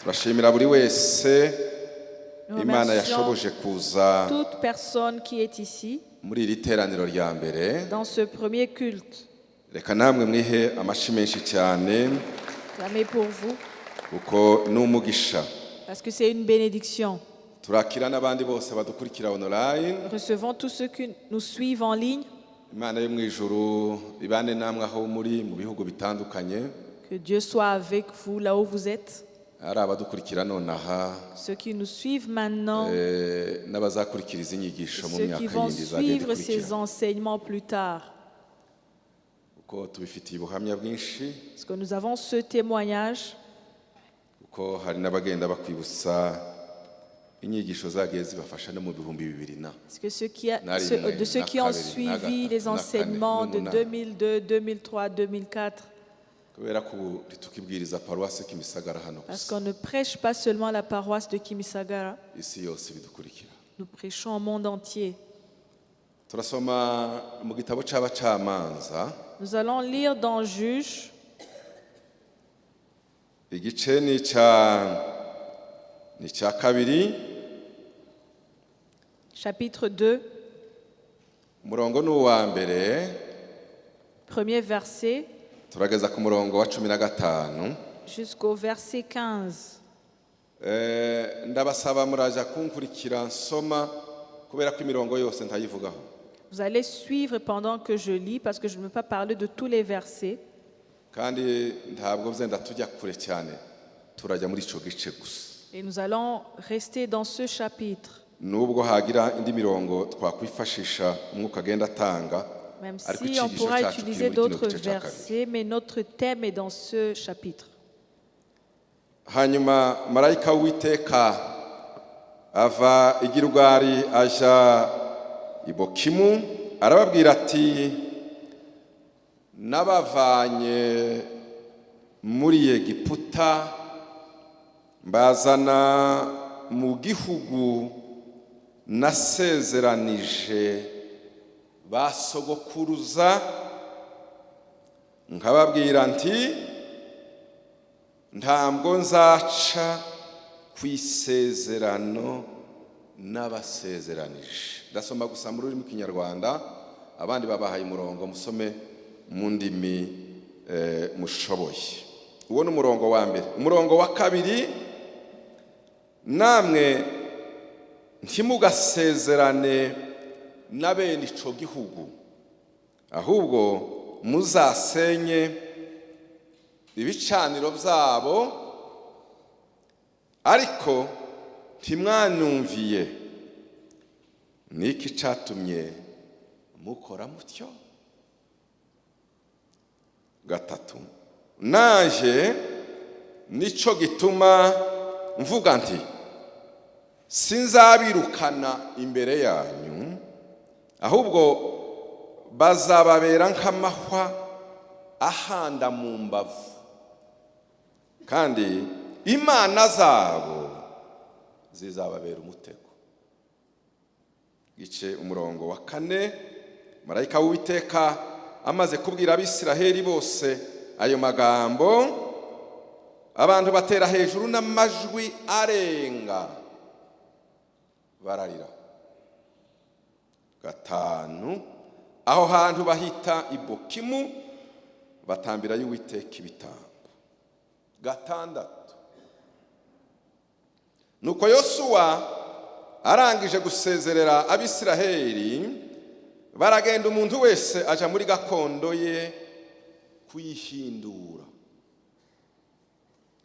turashimira buri wese Nous Imana remercions yashoboje kuza toute personne qui est ici muri iri teraniro rya mbere. dans ce premier culte. Reka namwe mwihe amashi menshi cyane Clamez pour vous kuko ni umugisha. parce que c'est une bénédiction. Turakira n'abandi bose badukurikira online. Nous recevons tous ceux qui nous suivent en ligne. Imana yo mu ijuru ibane namwe aho muri mu bihugu bitandukanye. Que Dieu soit avec vous là où vous êtes. Ari abadukurikira nonaha Ceux qui nous suivent maintenant, n'abazakurikira izi nyigisho mu ceux myaka qui vont yindi izagenda suivre ces ikurikira. enseignements plus tard. Kuko tubifitiye ubuhamya bwinshi, Parce que nous avons ce témoignage. kuko hari n'abagenda bakwibutsa inyigisho zagiye zibafasha no mu 2000 na. Parce que de ceux qui ont suivi les enseignements de 2002, 2003, 2004. Kubera ko ritukibwiriza paruwase Kimisagara hano. Parce qu'on ne prêche pas seulement la paroisse de Kimisagara. Isi yose bidukurikira. Nous prêchons au monde entier. Turasoma mu gitabo c'abacamanza. Nous allons lire dans Juge. Igice ni ca kabiri. Chapitre 2. Umurongo ni uwa mbere. Premier verset. Turageza ku murongo wa 15. Jusqu'au verset 15. Ndabasaba muraja kunkurikira nsoma kubera ko imirongo yose ntayivugaho. Vous allez suivre pendant que je lis parce que je ne veux pas parler de tous les versets. Kandi ntabwo byenda tujya kure cyane. Turajya muri ico gice gusa. Et nous allons rester dans ce chapitre. Nubwo hagira indi mirongo twakwifashisha umwuka agenda atanga. Même si on pourra utiliser d'autres versets, mais notre thème est dans ce chapitre. Hanyuma marayika w'Uwiteka ava i Gilugari aja i Bokimu arababwira ati nabavanye muri Egiputa mbazana mu gihugu nasezeranije basogokuruza nkababwira nti ntabwo nzaca ku isezerano n'abasezeranije. Ndasoma gusa mu rurimi rw'Ikinyarwanda, abandi babahaye umurongo musome mu ndimi mushoboye. Uwo ni umurongo wa mbere. Umurongo wa kabiri, namwe ntimugasezerane na bene ico gihugu, ahubwo muzasenye ibicaniro byabo, ariko ntimwanumviye. Niki catumye mukora mutyo? Gatatu, naje nico gituma mvuga nti sinzabirukana imbere yanyu, ahubwo bazababera nk'amahwa ahanda mu mbavu, kandi imana zabo zizababera umutego. Gice umurongo wa 4, marayika w'Uwiteka amaze kubwira Abisiraheli bose ayo magambo, abantu batera hejuru n'amajwi arenga bararira. Gatanu, aho hantu bahita Ibokimu batambira y'Uwiteka ibitambo. Gatandatu, nuko Yosuwa arangije gusezerera Abisiraheli, baragenda umuntu wese aja muri gakondo ye kuyihindura.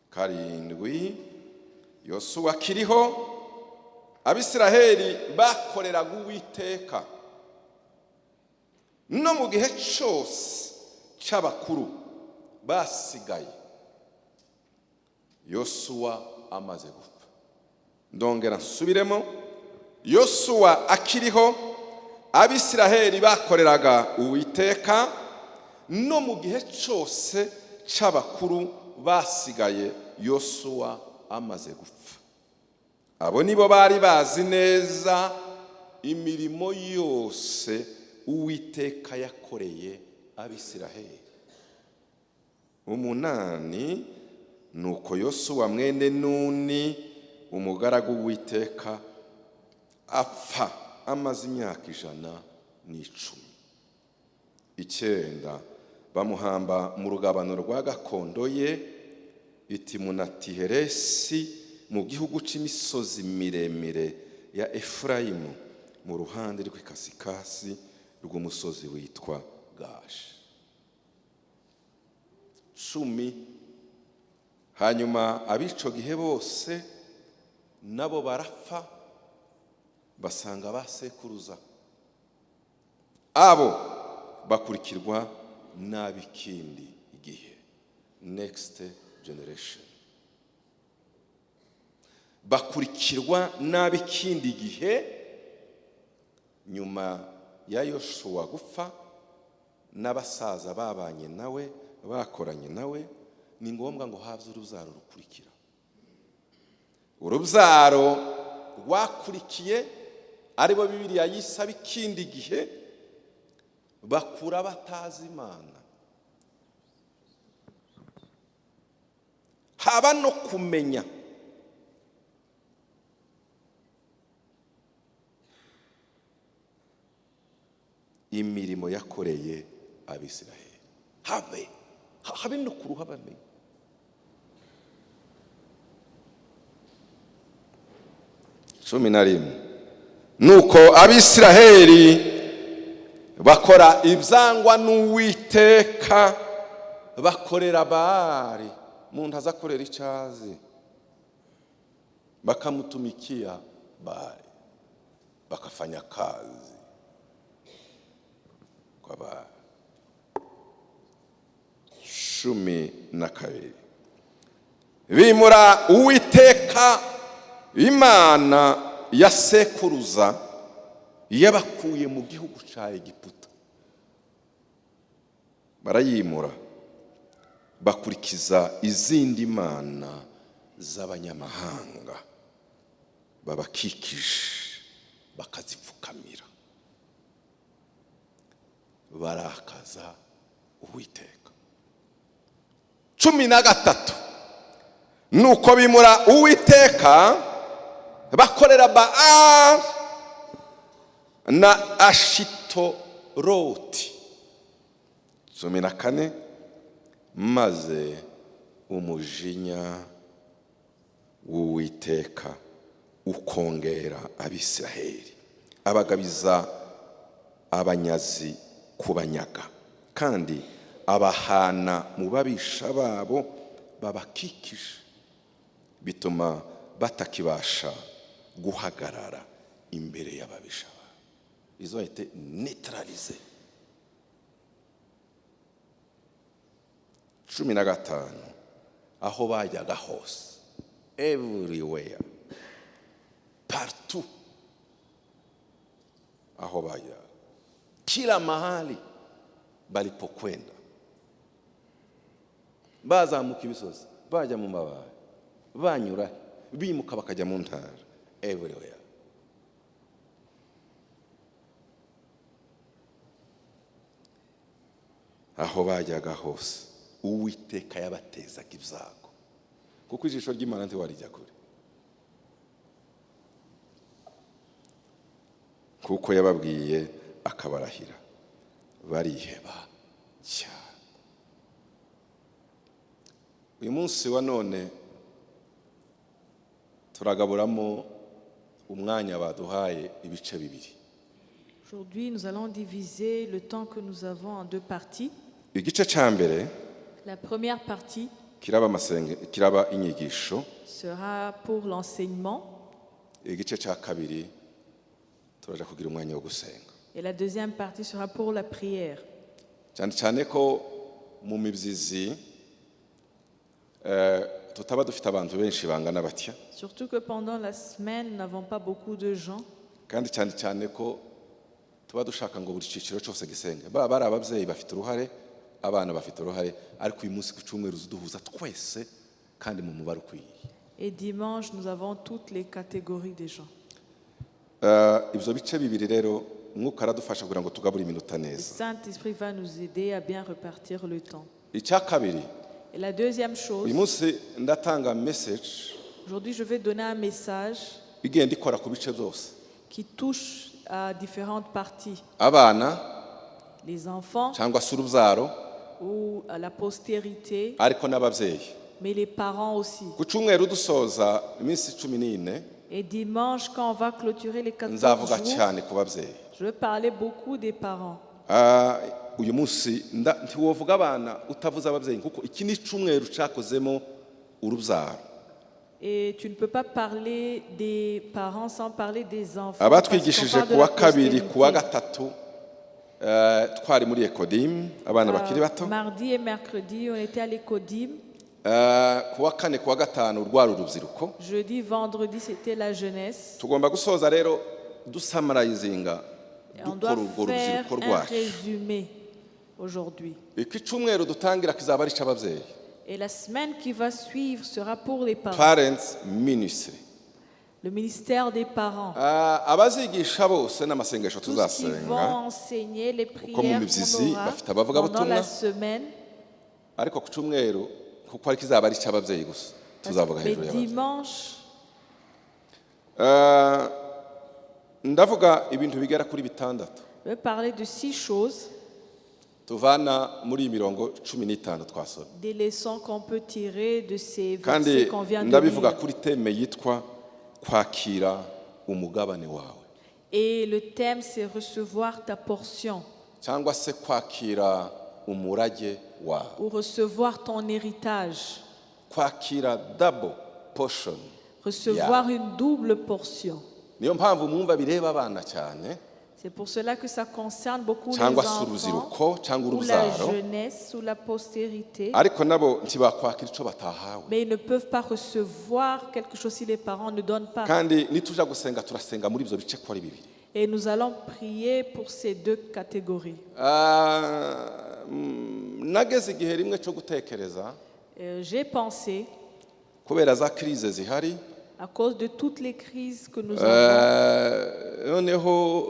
Karindwi, Yosuwa kiriho, Abisiraheli bakoreraga Uwiteka no mu gihe cyose cy'abakuru basigaye Yosuwa amaze gupfa. Ndongera nsubiremo, Yosuwa akiriho, Abisiraheli bakoreraga Uwiteka no mu gihe cyose cy'abakuru basigaye Yosuwa amaze gupfa. Abo nibo bari bazi neza imirimo yose Uwiteka yakoreye Abisiraheli. 8, nuko yosuwa mwene nuni umugaragu w'Uwiteka apfa amaze imyaka 110. 9 bamuhamba mu rugabano rwa gakondo ye Itimunatiheresi mu gihugu c'imisozi miremire ya Efurayimu mu ruhande rw'ikasikasi rw'umusozi witwa Gashi. 10 hanyuma abico gihe bose nabo barapfa basanga basekuruza abo bakurikirwa n'abikindi igihe, next generation. Bakurikirwa n'abikindi igihe nyuma ya Yosuwa gupfa n'abasaza babanye nawe bakoranye nawe, ni ngombwa ngo haze urubyaro rukurikira. Urubyaro rwakurikiye aribo Bibiliya yisaba ikindi gihe bakura batazi Imana, haba no kumenya. Imirimo yakoreye Abisiraheli, habe no kuruha bamenye. Cumi na rimwe nuko Abisiraheli bakora ibyangwa n'Uwiteka, bakorera Baali. Muntu azakorera icyazi bakamutumikia Baali, bakafanya kazi kwa Baali. 12 bimura Uwiteka Imana ya sekuruza yabakuye mu gihugu ca Egiputa, barayimura bakurikiza izindi mana z'abanyamahanga babakikije bakazipfukamira, barakaza Uwiteka. 13 nuko bimura Uwiteka bakorera Baali na Ashitoroti. 14 maze umujinya w'Uwiteka ukongera Abisiraheli, abagabiza abanyazi kubanyaga, kandi abahana mu babisha babo babakikije, bituma batakibasha guhagarara imbere y'ababisha babo. Ils ont été neutralisés. 15 aho bajyaga hose, everywhere, partout, aho bajya, kila mahali balipokwenda, bazamuka imisozi, bajya mu mabara, banyura, bimuka bakajya mu ntara, everywhere. Aho bajyaga hose Uwiteka yabatezaga ibyago, kuko ijisho ry'Imana ntiwarijya kure, kuko yababwiye akabarahira, bariheba cyane. Uyu munsi wa none turagaburamo umwanya baduhaye ibice bibiri. Aujourd'hui, nous allons diviser le temps que nous avons en 2 parties. Igice cya mbere, la première partie kiraba inyigisho, sera pour l'enseignement. Igice cya kabiri turaja kugira umwanya wo gusenga. Et la deuxième partie sera pour la prière. Cyane cyane ko mu mibyizi tutaba dufite abantu benshi bangana batya. Surtout que pendant la semaine, nous n'avons pas beaucoup de gens. Kandi cyane cyane ko tuba dushaka ngo buri ciciro cyose gisenge. Bari ababyeyi bafite uruhare, abana bafite uruhare, ariko uyu munsi ku cyumweru duhuza twese kandi mu mubare ukwiye. Et dimanche, nous avons toutes les catégories des gens. Ibyo bice bibiri rero Mwuka aradufasha kugira ngo tugabure iminota Le neza. Saint-Esprit va nous aider à bien repartir le temps. Icya kabiri, Et la deuxième chose, uyu munsi ndatanga message aujourd'hui je vais donner un message igenda ikora ku bice byose. qui touche à différentes parties. Abana Les enfants cyangwa se urubyaro ou à la postérité, ariko n'ababyeyi. mais les parents aussi. Ku cyumweru dusoza iminsi 14 Et dimanche, quand on va clôturer les 14 nzavuga jours, cyane ku babyeyi. je vais parler beaucoup des parents. Uyu munsi ntiwovuga abana utavuze ababyeyi kuko iki ni cyumweru cyakozemo urubyaro. Et tu ne peux pas parler des parents sans parler des enfants. Abatwigishije parce qu'on kuwa parle de la kabiri kuwa postérité. gatatu twari muri Ekodim abana bakiri bato. Mardi et mercredi, on était à l'Ecodim. Kuwa kane kuwa gatanu rwari urubyiruko. Jeudi, vendredi, c'était la jeunesse. Tugomba gusoza rero dusamarayizinga Et on doit dukora urwo faire rubyiruko un rwacu. résumé aujourd'hui. Iki cyumweru dutangira kizaba ari cy'ababyeyi. Et la semaine qui va suivre sera pour les parents. Parents Ministry. Le ministère des parents. Abazigisha bose n'amasengesho Tous qui vont tuzasenga enseigner les kuko mu prières mibyizi qu'on aura bafite abavuga pendant la butumwa semaine. ariko ku cyumweru kuko ari kizaba ari cy'ababyeyi gusa tuzavuga Mais hejuru y'ababyeyi. dimanche, Ndavuga ibintu bigera kuri bitandatu je vais parler de 6 choses, tuvana muri iyi mirongo 15 twasomye des leçons qu'on peut tirer de ces kandi versets qu'on vient de ndabivuga lire. kuri teme yitwa kwakira umugabane wawe Et le thème, c'est recevoir ta portion cyangwa se kwakira umurage wawe, ou recevoir ton héritage, kwakira double portion. recevoir une double portion. Niyo mpamvu mwumva bireba abana cyane C'est pour cela que ça concerne beaucoup les cyangwa se enfants, urubyiruko cyangwa ou la urubyaro jeunesse, ou la postérité. ariko nabo ntibakwakira icyo batahawe. Mais ils ne peuvent pas recevoir quelque chose si les parents ne donnent pas. Kandi nituja gusenga turasenga muri ibyo bice ko ari bibiri. Et nous allons prier pour ces deux catégories. Nageze igihe rimwe cyo gutekereza J'ai pensé, kubera za crise zihari à cause de toutes les crises que nous avons, noneho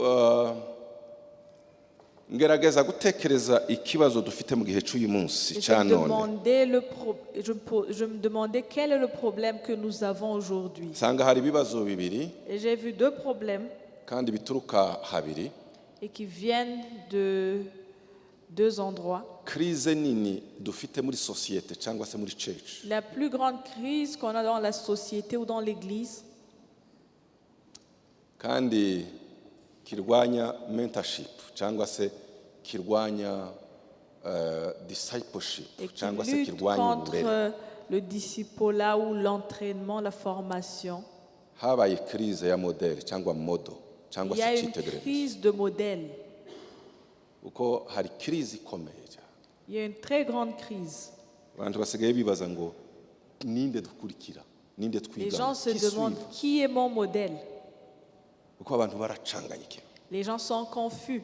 ngerageza gutekereza ikibazo dufite mu gihe cy'uyu munsi cya none. je me demandais quel est le problème que nous avons aujourd'hui. Nsanga hari ibibazo bibiri Et j'ai vu deux problèmes kandi bituruka habiri. et qui viennent de deux endroits. Crise nini dufite muri societe cyangwa se muri church. La plus grande crise qu'on a dans la société ou dans l'église, kandi kirwanya mentorship cyangwa se kirwanya discipleship et qui cyangwa se lutte kirwanya uburere. contre le discipolat ou l'entraînement, la formation. Habaye crise ya model cyangwa modo cyangwa Il y se a une cyitegererezo crise de modèle. uko hari crise ikomeye cyane. Il y a une très grande crise. Abantu basigaye bibaza ngo ninde dukurikira ninde Les twiga gens se demandent qui est mon modèle. uko abantu baracanganyike Les gens sont confus.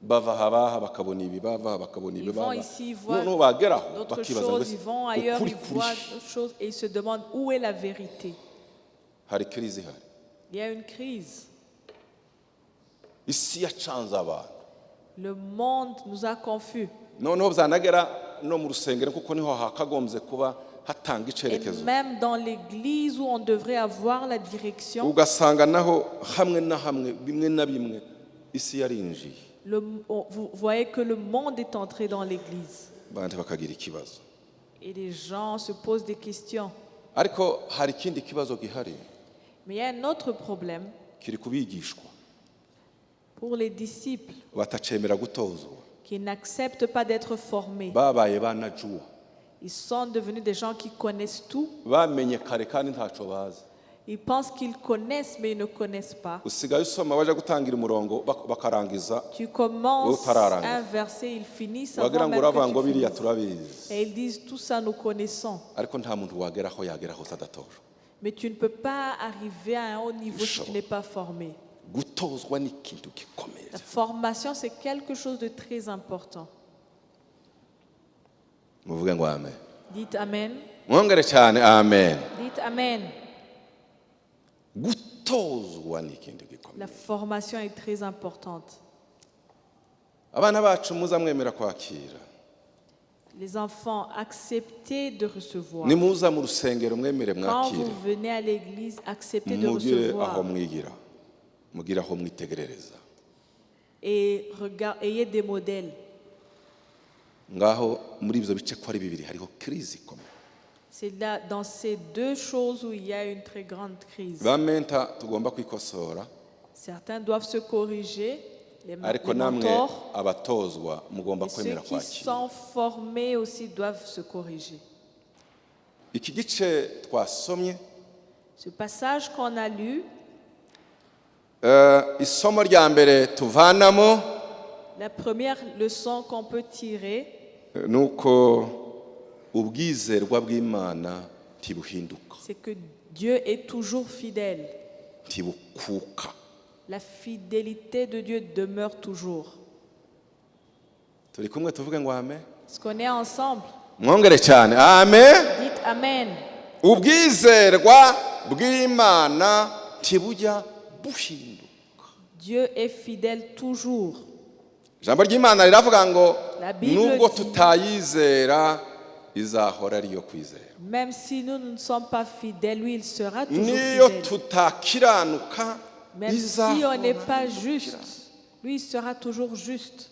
bava habaha bakabona ibi bava bakabona ibi Ils vont bava ici, ils voient no bageraho d'autres bakibaza choses, ils vont ailleurs, ukuri ils kuri voient d'autres choses et ils se demandent où est la vérité. hari crise ihari. Il y a une crise. Isi yacanze abantu. Le monde nous a confus. Noneho byanagera no mu rusengero kuko niho hakagombye kuba hatanga Et icerekezo. même dans l'église où on devrait avoir la direction, Ugasanga naho hamwe na hamwe bimwe na bimwe isi yarinjiye. vous voyez que le monde est entré dans l'église. Bandi bakagira ikibazo. Et les gens se posent des questions. Ariko hari ikindi kibazo gihari Mais il y a un autre problème kiri kubigishwa pour les disciples batacemera gutozwa. qui n'acceptent pas d'être formés. Babaye banajuwa. Ils sont devenus des gens qui connaissent tout. Bamenye kare kandi ntaco bazi. Ils pensent qu'ils connaissent, mais ils ne connaissent pas. Usigaye usoma baje gutangira umurongo bakarangiza Tu commences Utararanga. un verset, ils finissent wagira avant ngo même uravuga ngo que tu biriya finisses. turabizi. Et ils disent, tout ça nous connaissons. Ariko nta muntu wageraho yageraho sadatojwe. Mais tu ne peux pas arriver à un haut niveau si tu n'es pas formé. Gutozwa ni ikintu gikomeye. La formation, c'est quelque chose de très important. Muvuge ngo amen. Dites Amen. Mwongere cyane amen. Dites Amen. Gutozwa ni ikintu gikomeye. La formation est très importante. Abana bacu muza mwemera kwakira. Les enfants, acceptez de recevoir. nimuza mu rusengero mwemere Quand mwakire vous venez à l'église, acceptez de mugire aho recevoir. mwigira mugire aho mwitegerereza Et ayez des modèles. ngaho muri ibyo bice ko ari bibiri hariho crise ikomeye. C'est là, dans ces deux choses où il y a une très grande crise. ba menta tugomba kwikosora Certains doivent se corriger, les ariko namwe mentors, abatozwa mugomba et ceux kwemera qui kwakira. sont formés aussi doivent se corriger. iki gice twasomye Ce passage qu'on a lu, isomo rya mbere tuvanamo la première leçon qu'on peut tirer, nuko ubwizerwa bw'Imana ntibuhinduka c'est que Dieu est toujours fidèle. ntibukuka. La fidélité de Dieu demeure toujours. turi kumwe tuvuge ngo amen. Est-ce qu'on est ensemble? mwongere cyane amen. Dites Amen. ubwizerwa bw'Imana ntibujya buhinduka. Dieu est fidèle toujours. ijambo ry'Imana riravuga ngo La Bible nubwo dit- tutayizera izahora ariyo kwizera. Même si nous ne sommes pas fidèles, lui, il sera toujours niyo fidèle. tutakiranuka Même si izahora on n'est pas ariyo juste, gukiranuka. lui, il sera toujours juste.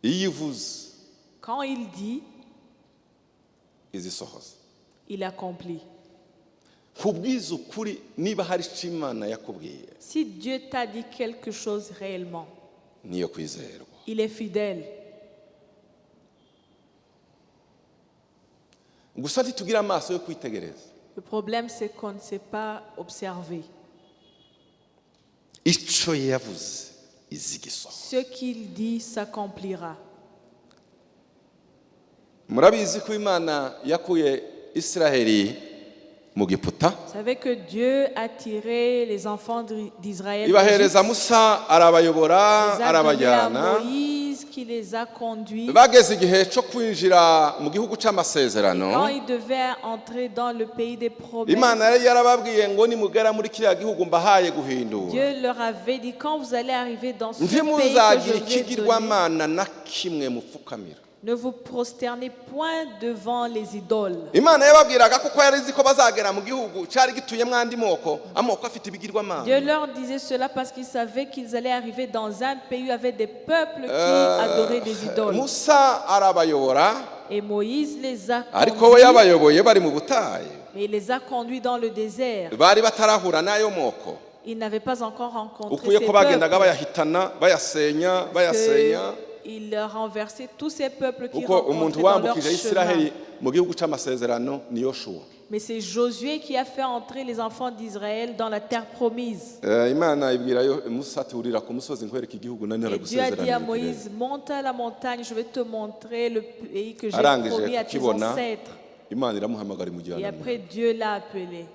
iyo ivuze Quand il dit, izisohoza. il accomplit. kubwiza ukuri niba hari icyo Imana yakubwiye Si Dieu t'a dit quelque chose réellement, niyo kwizerwa. il est fidèle. gusa ntitugira amaso yo kwitegereza Le problème, c'est qu'on ne sait pas observer. icyo yavuze izigisohoza. Ce qu'il dit s'accomplira. murabizi ko Imana yakuye Isiraheli mu Giputa Vous savez que Dieu a tiré les enfants d'Israël d'Égypte. ibahereza Musa arabayobora Les a donnés à arabajyana Moïse qui les a conduits. bageze igihe cyo kwinjira mu gihugu cy'amasezerano. Quand ils devaient entrer dans le pays des promesses, Imana yari yarababwiye ngo nimugera muri kiriya gihugu mbahaye guhindura Dieu leur avait dit, quand vous allez arriver dans ce pays que ntimuzagira je vais donner, ikigirwamana na kimwe mupfukamira. ne vous prosternez point devant les idoles. Imana yababwiraga kuko yari izi ko bazagera mu gihugu cyari gituyemo andi amoko afite ibigirwamana. Dieu leur disait cela parce qu'ils savaient qu'ils allaient arriver dans un pays où il y avait des peuples qui adoraient des idoles. Musa arabayobora Et Moïse les a ariko we conduits, yabayoboye bari mu butayu mais il les a conduits dans le désert. bari batarahura n'ayo moko. Ils n'avaient pas encore rencontré ukuye ces ko bagendaga peuples. bayahitana bayasenya Il a renversé tous ces peuples qui kuko umuntu rencontraient dans leur wambukije chemin. Isiraheli mu gihugu cy'amasezerano ni Yoshuwa. Mais c'est Josué qui a fait entrer les enfants d'Israël dans la terre promise. Imana ibwira Musa ati urira ku musozi nkwereka igihugu nari Et Dieu a dit à naragusezeraniye. Moïse, monte à la montagne, je vais te montrer le pays que j'ai Arangije promis à tes kukibona, ancêtres. Imana iramuhamagara Et imujyana après, Dieu l'a appelé.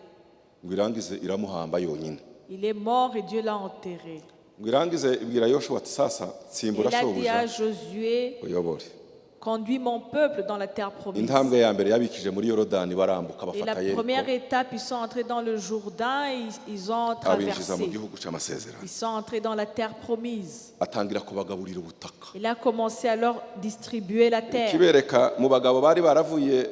ngo irangize iramuhamba yonyine. Il est mort et Dieu l'a enterré. ngo irangize ibwira Yoshuwa ati sasa tsimbura Il a dit à shobuja Josué, uyobore. conduis mon peuple dans la terre promise. intambwe ya mbere yabikije muri Yorodani barambuka Et la bafata première Yeriko étape, ils sont entrés dans le Jourdain et ils ont abinjiza mu traversé. gihugu cy'amasezerano. Ils sont entrés dans la terre promise. atangira kubagaburira ubutaka. Il a commencé à leur distribuer la terre. kibereka mu bagabo bari baravuye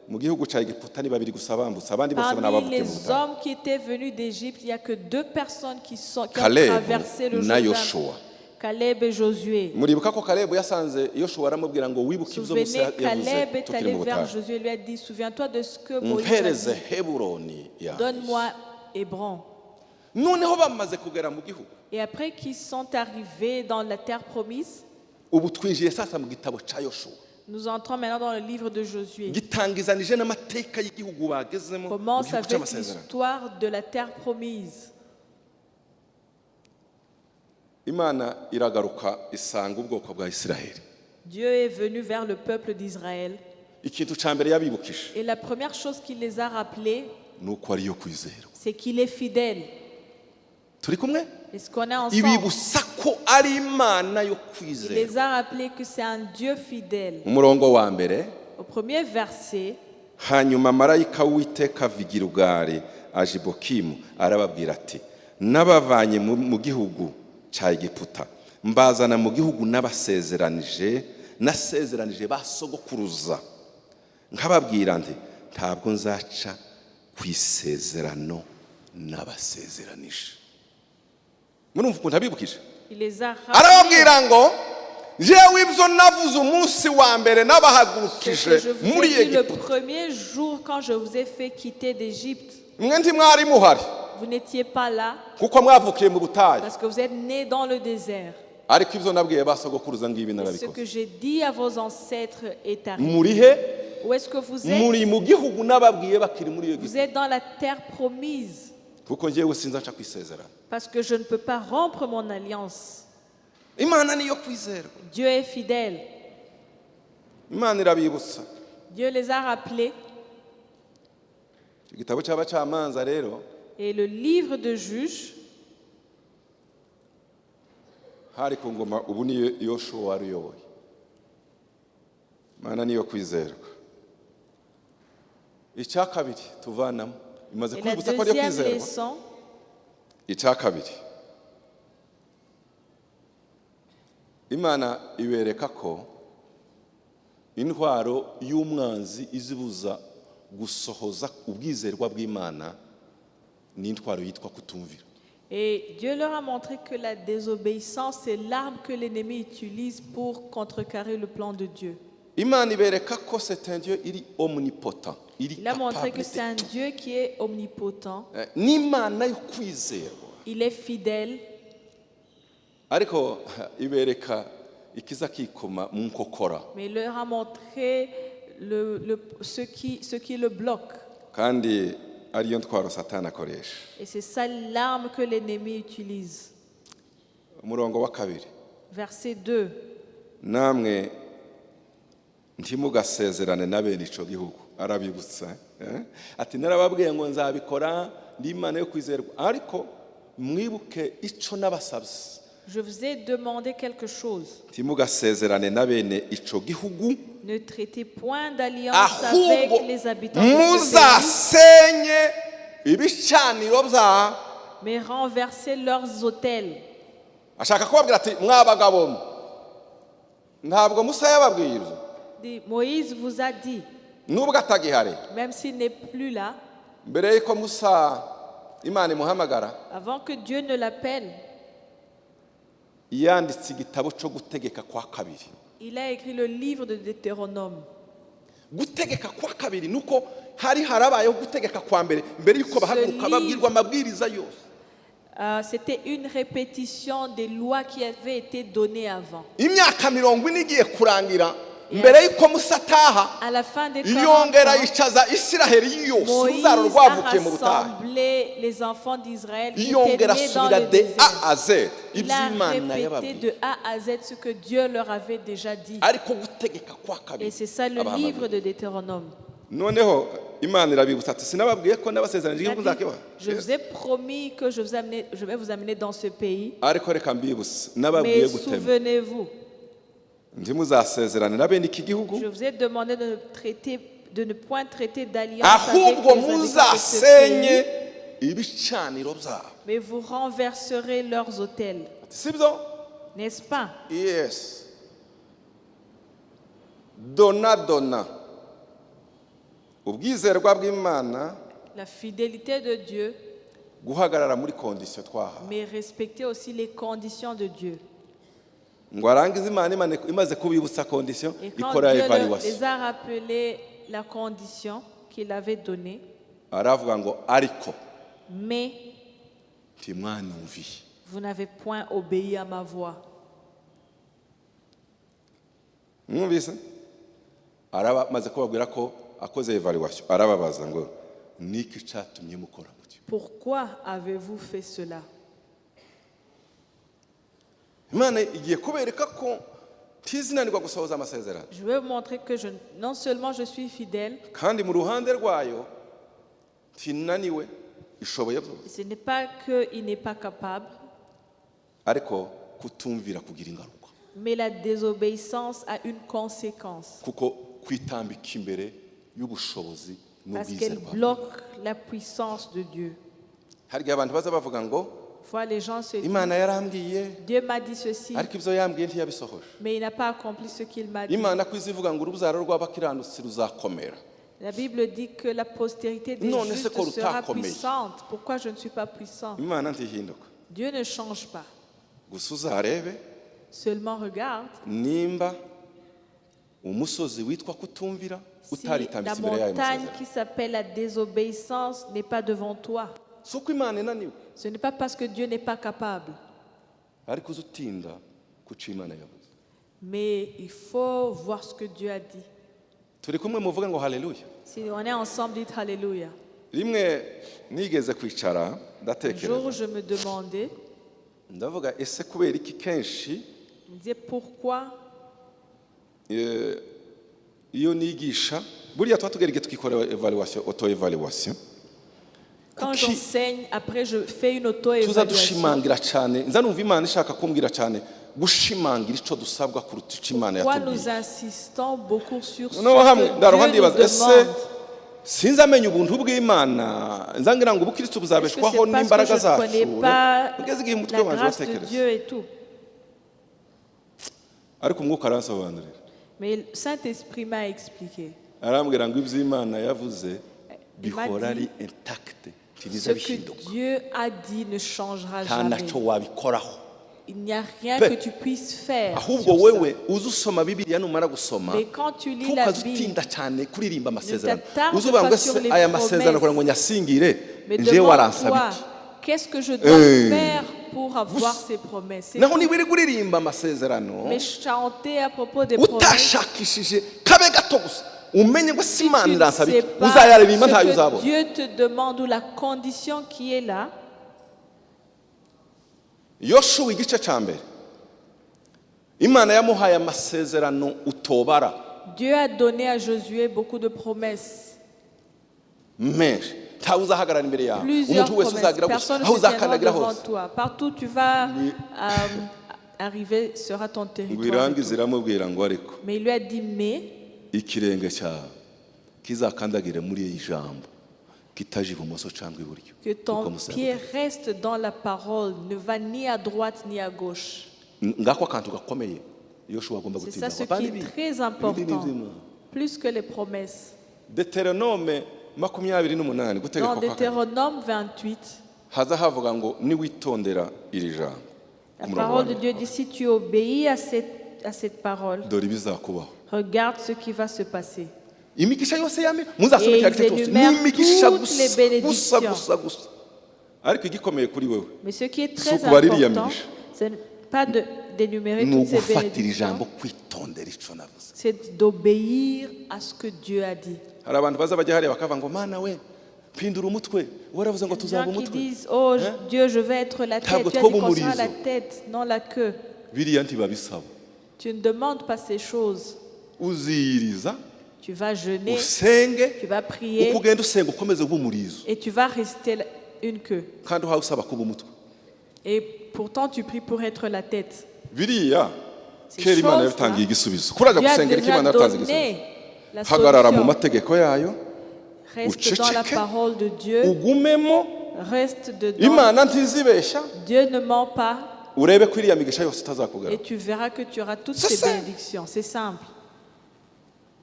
mu gihugu cya Egiputa ni babiri gusa bambutse abandi bose Parmi n'abavuye mu les butayu. hommes qui étaient venus d'Égypte, il n'y a que 2 personnes qui ont Caleb traversé le na Jourdain. Yoshuwa. Caleb et Josué. muribuka ko Kalebu yasanze Yoshuwa aramubwira ngo wibuke ibyo Musa Souvenez, Caleb yavuze est tukiri allé mu vers butayu. Josué et lui a dit, souviens-toi de ce que Moïse a mpereze dit. Heburoni yanjye. Donne-moi Hébron. noneho bamaze kugera mu gihugu Et après qu'ils sont arrivés dans la terre promise, ubu twinjiye sasa mu gitabo cya Yoshuwa nous entrons maintenant dans le livre de Josué. gitangizanije n'amateka y'igihugu bagezemo mu Commence gihugu avec cy'amasezerano. l'histoire de la terre promise. Imana iragaruka isanga ubwoko bwa Isiraheli. Dieu est venu vers le peuple d'Israël. ikintu cya mbere yabibukije Et la première chose qu'il les a rappelés, ni uko ariyo kwizerwa. c'est qu'il est fidèle. turi kumwe Est-ce qu'on est ensemble? ibibutsa ko ari Imana yo Il kwizerwa. les a rappelés que c'est un Dieu fidèle. umurongo wa mbere Au premier verset, hanyuma marayika w'Uwiteka ava i Gilugari aje i Bokimu arababwira ati nabavanye mu gihugu cya Egiputa mbazana mu gihugu n'abasezeranije nasezeranije ba sogokuruza nkababwira nti ntabwo nzaca ku isezerano n'abasezeranije. Murumva ukuntu abibukije? Il les a arababwira ngo jewe ibyo navuze umunsi wa mbere Ce n'abahagurukije que je vous muri ai dit le Egiputa, premier jour quand je vous ai fait quitter d'Égypte. mwe ntimwari muhari Vous n'étiez pas là kuko mwavukiye mu butayu, parce que vous êtes nés dans le désert. ariko ibyo nabwiye ba sogokuruza ngibi Et ce narabikoze. que j'ai dit à vos ancêtres est arrivé. muri he? Où est-ce que vous muri êtes? mu gihugu n'ababwiye bakiri muri Vous Egiputa, êtes dans la terre promise. kuko njyewe sinzaca ku isezerano. Parce que je ne peux pas rompre mon alliance. Imana niyo kwizerwa. Dieu est fidèle. Imana irabibutsa. Dieu les a rappelés. Igitabo cy'abacamanza rero Et le livre de Juges, hari ku ngoma ubu niyo Yoshuwa wari uyoboye. Imana niyo kwizerwa. Icya kabiri tuvanamo imaze et la kwibutsa ko ariyo deuxième kwizerwa. leçon, Icya kabiri Imana ibereka ko intwaro y'umwanzi izibuza gusohoza ubwizerwa bw'Imana ni intwaro yitwa kutumvira. et Dieu leur a montré que la désobéissance est l'arme que l'ennemi utilise pour contrecarrer le plan de Dieu. Imana ibereka ko c'est un Dieu iri omnipotent, iri Il a montré capable que c'est un de tout. Dieu qui est omnipotent. N'Imana yo kwizerwa. Il est fidèle, Ariko ibereka ikiza kikoma mu nkokora mais il leur a montré ce qui le bloque. kandi ariyo ntwaro Satani akoresha. Et c'est ça l'arme que l'ennemi utilise. Umurongo wa kabiri, Verset 2. namwe ntimugasezerane na bene ico gihugu. Arabibutsa ati narababwiye ngo nzabikora ndi Imana yo kwizerwa, ariko mwibuke ico nabasabye. Je vous ai demandé quelque chose. Ntimugasezerane na bene ico gihugu, Ne traitez point d'alliance avec ahubwo les habitants de ce pays, muzasenye ibicaniro byabo. mais renversez leurs autels. Ashaka kubabwira ati mwabagabo mwe, ntabwo Musa yababwiye ibyo Moïse vous a dit, nubwo atagihari. même s'il n'est plus là, Mbere y'uko Musa Imana imuhamagara, avant que Dieu ne l'appelle, yanditse igitabo cyo gutegeka kwa kabiri. il a écrit le livre de Deutéronome. Gutegeka kwa kabiri nuko hari harabayeho gutegeka kwa mbere y'uko bahaguruka babwirwa amabwiriza yose. C'était une répétition des lois qui avaient été données avant. Imyaka 40 igiye kurangira mbere y'uko Musa ataha, À la fin des 40 yongera ans, yicaza Isiraheli yose, Moïse uruzaro a rwavukiye mu butayu, rassemblé les enfants d'Israël qui étaient yongera nés dans asubira le de désert. A à Z Il ibyo a Imana répété yababwiye. de A à Z ce que Dieu leur avait déjà dit. Ariko gutegeka kwa kabiri. Et c'est ça le abahamagaye. livre de Deutéronome. Noneho Imana irabibutsa ati sinababwiye ko nabasezeranyije Il a igihugu dit, nzakibaha. je vous ai promis que je vais vous amener dans ce pays, Ariko reka mbibutse nababwiye mais gutema. souvenez-vous, Ntimuzasezerane na bene iki gihugu, je vous ai demandé de ne point traiter d'alliance avec ahubwo les habitants de ce muzasenye pays, ibicaniro byabo. mais vous renverserez leurs autels. Sibyo? N'est-ce pas? Yes. Dona ubwizerwa bw'Imana, La fidélité de Dieu, guhagarara muri condition twaha. mais respecter aussi les conditions de Dieu. Ngo arangize Imana imaze kubibutsa condition Et quand ikora Dieu evaluation. les a rappelé la condition qu'il avait donnée, Aravuga ngo ariko mais ntimwanumviye. vous n'avez point obéi à ma voix. Mwumvise? Maze kubabwira ko akoze evaluation. Arababaza ngo niki cyatumye mukora mutyo. Pourquoi avez-vous fait cela? Imana igiye kubereka ko tizinanirwa gusohoza amasezerano. Je vais vous montrer que non seulement je suis fidèle, Kandi mu ruhande rwayo tinaniwe ishoboye byose. ce n'est pas qu'il n'est pas capable, Ariko kutumvira kugira ingaruka. mais la désobéissance a une conséquence. Kuko kwitambika imbere y'ubushobozi Parce qu'elle n'ubwizerwa. bloque la puissance de Dieu. Hari igihe abantu baza bavuga ngo Parfois, les gens se disent, imana yarambwiye Dieu m'a dit ceci, ariko ibyo yambwiye ntiyabisohoje. mais il n'a pas accompli ce qu'il m'a dit. Imana ko izivuga ngo urubyaro rw'abakiranutsi ruzakomera. La Bible dit que la postérité des Non, justes c'est ko sera rutakomeye. puissante. Pourquoi je ne suis pas puissant? Imana ntihinduka. Dieu ne change pas. Gusa uzarebe Seulement regarde nimba umusozi witwa kutumvira si utaritambitse la imbere y'ayo montagne masezerano. qui s'appelle la désobéissance n'est pas devant toi. Si uko Imana inaniwe, Ce n'est pas parce que Dieu n'est pas capable, ariko uza utinda ku cyo Imana yavuze. mais il faut voir ce que Dieu a dit. Turi kumwe muvuga ngo haleluya. Si on est ensemble, dites Alléluia. Rimwe nigeze kwicara Un jour, ndatekereza je me demandais, ndavuga ese kubera iki kenshi je me disais pourquoi, iyo nigisha buriya tuba tugera igihe tukikora evaluation auto evaluation quand Kuki j'enseigne, après je fais une tuza auto-évaluation. dushimangira cyane nza numva Imana ishaka kumbwira cyane gushimangira icyo dusabwa kuruta icyo Imana Pourquoi yatubwiye. nous insistons beaucoup sur ce noneho hamwe que ndaroha Dieu nous ndibaza ese demande? sinzi amenya ubuntu bw'Imana nzangira ngo ubukristo Est-ce que c'est buzabeshwaho parce que n'imbaraga je ne connais zacu pas ugeze igihe umutwe la wanjye grâce de watekereza Dieu et tout? ariko umwuka aransobanurira Mais le Saint-Esprit m'a expliqué. arambwira ngo iby'Imana yavuze Il m'a bihora ari dit, intact ce ntibiza que bihinduka Dieu a dit ne changera nta jamais. nacyo wabikoraho. Il n'y a rien Pe- que tu puisses faire ahubwo sur wewe ça. uze usoma bibiliya numara gusoma Mais quand tu lis la ntukaze Bible, utinda cyane kuririmba amasezerano t'attarde uzuvuga ngo pas ese sur les aya masezerano promesses. kugira ngo nyasingire mais njewe waransaba demande-toi, iki qu'est-ce que je dois faire pour avoir ces promesses? C'est naho tout. niba uri kuririmba amasezerano Mais chanter à propos des promesses, utashakishije kabe gato gusa umenye ngo si si Imana tu ne iransaba sais iki pas uzayaririmba ntayo ce que uzabona. Dieu te demande ou la condition qui est là, Yoshuwa igice cya mbere Imana yamuhaye amasezerano utobara Dieu a donné à Josué beaucoup de promesses. menshi ntawe uzahagarara imbere yawe Plusieurs umuntu wese promesses. uzagira gusa Personne ne aho se tiendra uzakandagira devant hose toi. Partout tu vas arriver sera ton ngo territoire. et irangize tout. iramubwira ngo ariko Mais il lui a dit, mais ikirenge cyawe kizakandagire muri iyi jambo kitaje ibumoso cyangwa iburyo que kuko ton musenga. pied reste dans la parole, ne va ni à droite ni à gauche. ngako akantu gakomeye Yoshuwa agomba C'est ça ce gutinda qui est très important, plus que les promesses. Deuteronome 28 Dans gutegeka kwa kane Deutéronome 28, haza havuga ngo niwitondera iri jambo la ku murongo parole wa de mbere, Dieu dit, si tu obéis à cette parole, dore ibizakubaho regarde ce qui va se passer. imigisha yose yame muzasome Et cya ils gitabo énumèrent n'imigisha toutes les bénédictions. gusa ariko igikomeye kuri wewe Mais ce qui est Si très vous pouvez lire important, Yamish. ce n'est pas d'énumérer ni toutes ces ugufatira bénédictions, ijambo kwitondera icyo navuze. c'est d'obéir à ce que Dieu a dit. hari abantu baza bajya hariya bakavuga ngo mana we pindura umutwe waravuze ngo Les tuzaba gens qui umutwe disent, oh Hein? Dieu, je vais être la tête. Ntabwo Tu as dit twoba qu'on sera la umurizo. tête, non la queue. biriya ntibabisaba Tu ne demandes pas ces choses. uziyiriza Tu vas jeûner, usenge tu vas prier uko ugenda usenga ukomeze kuba umurizo et tu vas rester une queue. kandi uhawe usaba kuba umutwe Et pourtant, tu pries pour être la tête. biriya Ces kera Imana choses-là, yabitangiye igisubizo kuraja Dieu a gusengera icyo Imana déjà yatanze igisubizo donné la hagarara mu solution. mategeko yayo Reste dans la uceceke, parole de Dieu. ugumemo Reste dedans. Imana ntizibeshya Dieu ne ment pas. urebe ko iriya migisha yose itazakugara Et tu verras que tu auras toutes C'est ces ça. bénédictions. C'est simple.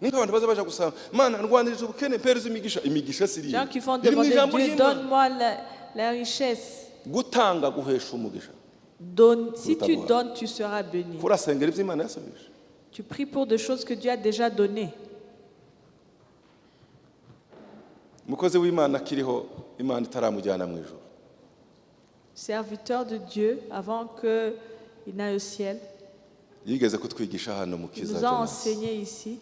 niko abantu baza baje gusaba mana ndwanirije ubukene mpereza imigisha si Les iriya gens qui font iri mu demander ijambo Dieu, ry'Imana donne-moi la richesse. gutanga guhesha umugisha Si tu Savoir. donnes, tu seras béni. urasengera ibyo Imana yasubije Tu pries pour des choses que Dieu a déjà données. umukozi w'Imana akiriho Imana itaramujyana mu ijuru Serviteur de Dieu, avant qu'il n'aille au ciel, yigeze kutwigisha hano mu il kiza nous a Jonas enseigné ici.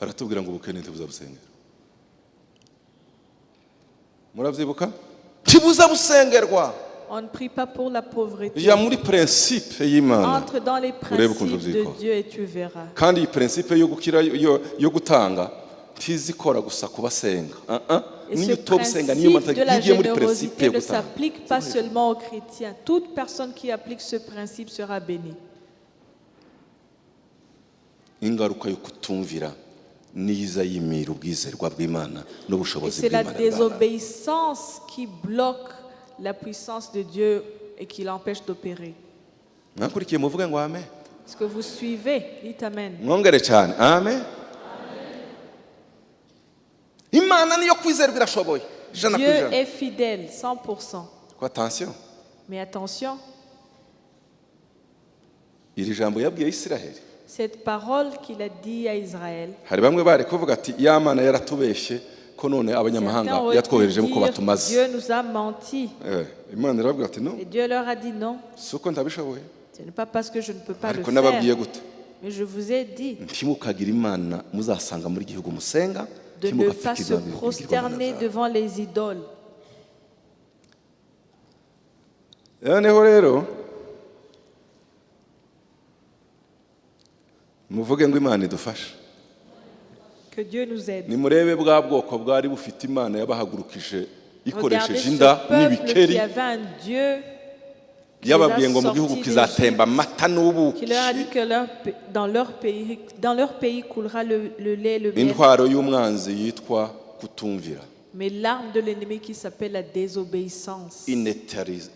aratubwira ngo ubukene ntibuzabusengera murabyibuka ntibuzabusengerwa On ne prie pas pour la pauvreté. ya muri principe y'Imana Entre dans les Urebe ukuntu principes de byikora. Dieu et tu verras. kandi iyi principe yo gukira yo gutanga ntizikora gusa kubasenga Et niyo ce utobusenga niyo principe de la igiye muri principe générosité yo ne gutanga s'applique pas seulement aux chrétiens. Toute personne qui applique ce principe sera bénie. ingaruka yo kutumvira niza yimira ubwizerwa bw'Imana Et n'ubushobozi c'est la bw'Imana bw'Imana. désobéissance qui bloque la puissance de Dieu et qui l'empêche d'opérer. mwakurikiye muvuge ngo amen. Est-ce que vous suivez? Dites Amen. mwongere cyane amen. Imana niyo kwizerwa irashoboye ijana ku Dieu ijana. est fidèle, 100%. Ko attention, Mais attention, iri jambo yabwiye Isiraheli, cette parole qu'il a dit à Israël, hari bamwe bari kuvuga ati ya Mana yaratubeshye ko none certains abanyamahanga auraient pu yatwohereje ko dire, batumaze. Dieu nous a menti. Imana irabwira ati no, Et Dieu leur a dit non, si uko ndabishoboye, ce n'est pas parce que je ne peux pas le ariko nababwiye faire, gute, mais je vous ai dit ntimukagira Imana muzasanga muri gihugu musenga, de ne pas se prosterner devant les idoles. noneho rero muvuge ngo Imana idufashe. Que Dieu nous aide. Nimurebe bwa bwoko bwari bufite Imana yabahagurukije Regardez ikoresheje ce inda peuple n'ibikeri, qui avait un Dieu yababwiye ngo mu gihugu kizatemba amata n'ubuki, qui leur a dit que dans leur pays coulera le lait et le miel. intwaro y'umwanzi yitwa kutumvira Mais l'arme de l'ennemi qui s'appelle la désobéissance a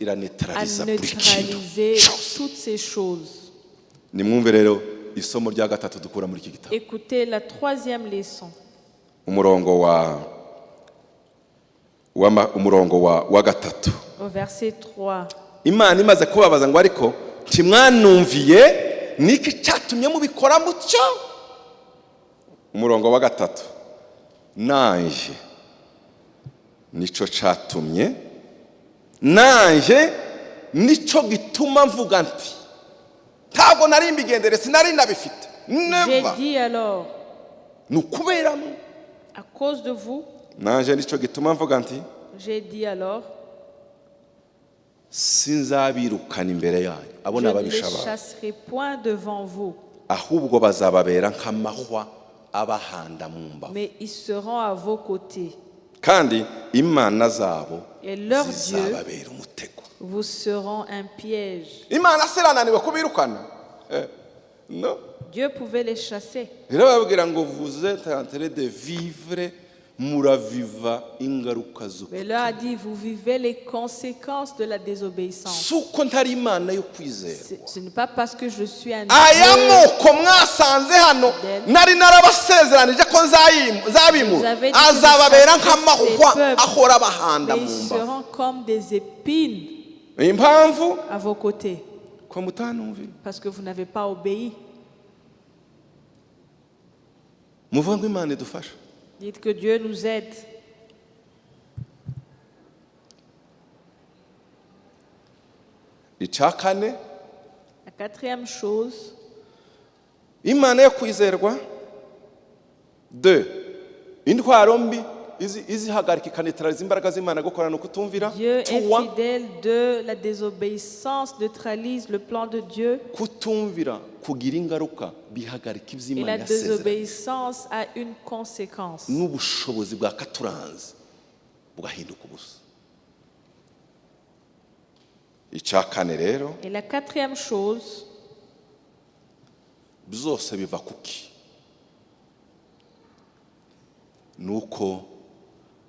iranetraliza buri kintu. neutralisé toutes ces choses. Nimwumve rero isomo rya gatatu dukura muri iki gitabo, Écoutez la troisième leçon, umurongo wa gatatu. au verset 3. Imana imaze kubabaza ngo ariko ntimwanumviye niki cyatumye mubikora mutyo. Umurongo wa gatatu, nanje nico cyatumye, nanje nico gituma mvuga nti ntabwo nari mbigendere, sinari nabifite. J'ai dit alors, Nukuberamo, à cause de vous, nanje nico gituma mvuga nti j'ai dit alors, sinzabirukana imbere yanyu abo je ne les n'ababisha bawe, chasserai point devant vous, ahubwo bazababera nk'amahwa abahanda mu mbavu, mais ils seront à vos côtés. kandi imana zabo Et leurs dieux zizababera umutego. vous seront un piège. Imana sirananiwe kubirukana? No. Dieu pouvait les chasser. Rero babwira ngo vous êtes en train de vivre, muraviva ingaruka zo. Mais leur a dit, vous vivez les conséquences de la désobéissance. Suko ntari Imana yo kwizerwa. Ce n'est pas parce que je suis un Aya Dieu. moko mwasanze hano nari narabasezeranije ko nzabimu azababera nk'amahwa ahora bahanda Mais mu ils mbavu. seront comme des épines Impamvu à vos côtés, ko mutanumvi. parce que vous n'avez pas obéi. Muvuga ngo Imana idufashe. Dites que Dieu nous aide. Icya kane, La quatrième chose, Imana yo kwizerwa. 2, intwaro mbi izihagarika ikanetraliza imbaraga z'Imana gukorana ukutumvira. Dieu est 3, fidèle. De la désobéissance neutralise le plan de Dieu. kutumvira kugira ingaruka bihagarika Et iby'Imana la yasezeranye désobéissance a une conséquence. n'ubushobozi bwa katuranze bugahinduka ubusa. Icya kane rero, Et la quatrième chose, byose biva kuki? Nuko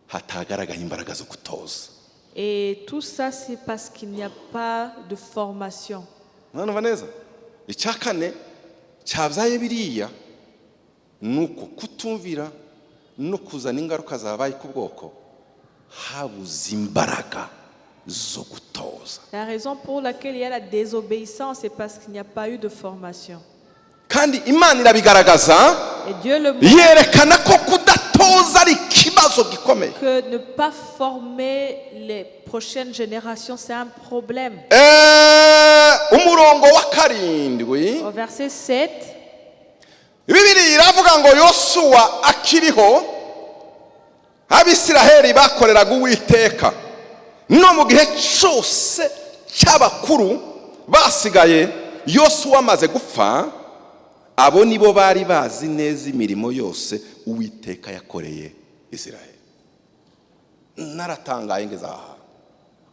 hatagaragaye imbaraga zo gutoza. et tout ça c'est parce qu'il n'y a pas de formation. Mwana neza, icya kane cyabyaye biriya nuko kutumvira no kuzana ingaruka zabaye ku bwoko habuze imbaraga zo gutoza. La raison pour laquelle il y a la désobéissance, c'est parce qu'il n'y a pas eu de formation. Kandi Imana irabigaragaza, Et Dieu le montre yerekana ko kudatoza ari ikibazo gikomeye. que ne pas former les prochaines générations, c'est un problème. Umurongo wa karindwi, Au verset 7, Bibiliya iravuga ngo Yosuwa akiriho Abisiraheli bakoreraga Uwiteka, no mu gihe cyose cy'abakuru basigaye Yosuwa amaze gupfa, abo nibo bari bazi neza imirimo yose Uwiteka yakoreye Isiraheli. Naratangaye ngeze aha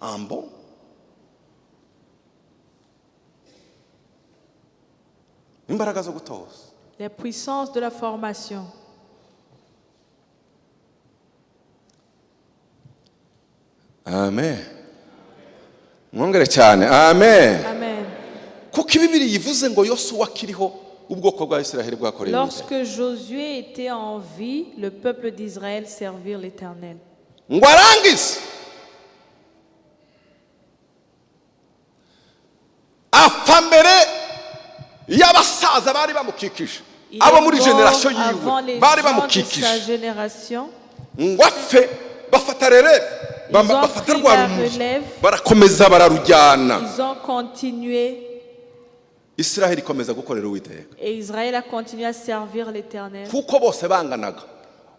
ambo imbaraga zo gutoza. les puissances de la formation. Amen. mwongere cyane amen. Amen. Kuko ibibiri yivuze ngo Yosuwa akiriho ubwoko bwa Isiraheli bwakoreye Lorsque Josué était en vie, le peuple d'Israël servir l'Éternel. ngo arangize apfa mbere y'abasaza bari bamukikije, Il abo est muri mort generasiyo avant les yiwe bari gens de sa bamukikije génération. ngo apfe bafata rere Ils ont bafata pris rwa la rumuri relève. barakomeza bararujyana. Ils ont continué Isiraheli ikomeza gukorera Uwiteka et Israël a continué à servir l'Éternel. kuko bose banganaga,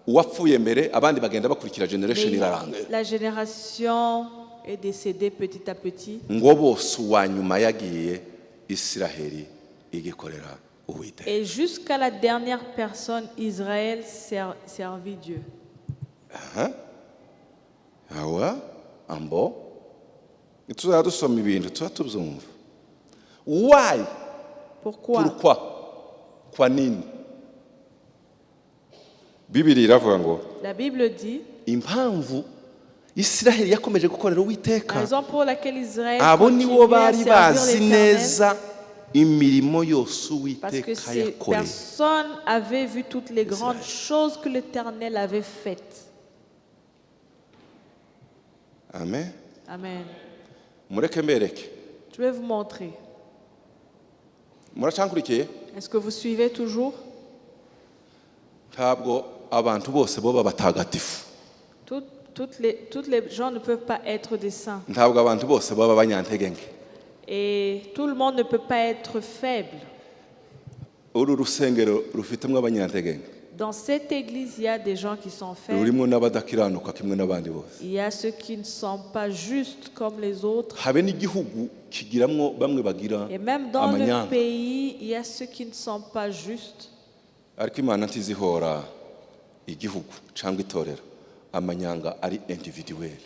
uwapfuye mbere abandi bagenda bakurikira generation Mais irarangira, la génération est décédée petit à petit. ngo bose uwa nyuma yagiye Isiraheli igikorera Uwiteka. Et jusqu'à la dernière personne, Israël servit Dieu. Awa ambo nituzajya dusoma ibintu tuba tubyumva. Why? Pourquoi? Pourquoi? Kwa nini? Bibiri iravuga ngo La Bible dit, impamvu Isiraheli yakomeje gukorera la Uwiteka, raison pour laquelle Israël abo continue nibo à bari servir bazi l'Éternel, neza imirimo yose parce que Uwiteka ces yakoreye. personnes avaient vu toutes les grandes choses que l'Éternel avait faites. Amen. Amen. Mureke mbereke. Je vais vous montrer. Muracankurikiye? Est-ce que vous suivez toujours? Ntabwo abantu bose boba batagatifu. Toutes les gens ne peuvent pas être des saints. Ntabwo abantu bose boba banyantegenge. Et tout le monde ne peut pas être faible. Uru rusengero rufitemwe abanyantegenge. Dans cette église, il y a des gens qui sont faibles. Rurimo n'abadakiranuka kimwe n'abandi bose. Il y a ceux qui ne sont pas justes comme les autres. Habe n'igihugu kigiramwo bamwe bagira Et même dans amanyanga. le pays, il y a ceux qui ne sont pas justes. Ariko Imana ntizihora igihugu cyangwa itorero amanyanga ari individuel.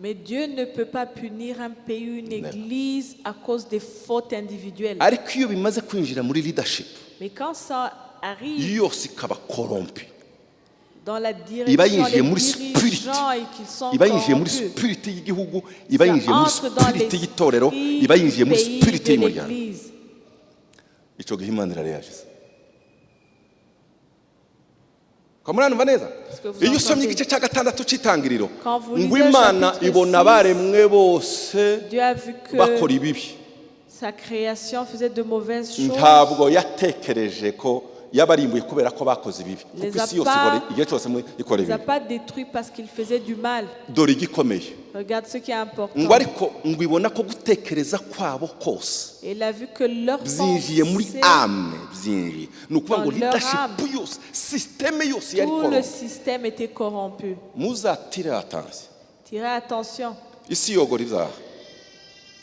Mais Dieu ne peut pas punir un pays, une église à cause des fautes individuelles. Ariko iyo bimaze kwinjira muri leadership Mais quand ça arrive yose ikaba corrompu, dans la iba direction, yinjiye les muri spirit, dirigeants et qu'ils sont iba yinjiye muri corrompus, spirit y'igihugu, iba ça yinjiye muri entre dans spirit y'itorero, iba l'esprit yinjiye du muri pays, spirit de y'umuryango. l'église. Ico gihe Imana irareagiza. Kamuranumva neza? Est-ce que vous Iyo usomye entendez? igice cya gatandatu cy'itangiriro, Quand vous ngo lisez le Imana chapitre ibona 6, abaremwe bose Dieu a vu que bakora ibibi. sa création faisait de mauvaises choses. Ntabwo yatekereje ko yabarimbuye kubera ko bakoze ibibi. Les Kuko isi a yose pas- igihe cyose ikora Il ne les a ibibi. pas détruits parce qu'ils faisaient du mal. Dore igikomeye. Regarde ce qui est important. Ngo ariko ngo ibona ko gutekereza kwabo kose Et il a vu que leur byinjiye muri pensée, ame byinjiye. Ni ukuvuga ngo Dans leur leadership âme. yose, systeme yose yari tout le corrompu. système était corrompu. Muzatire attention. Tirez attention. Isi yogora ibyaha.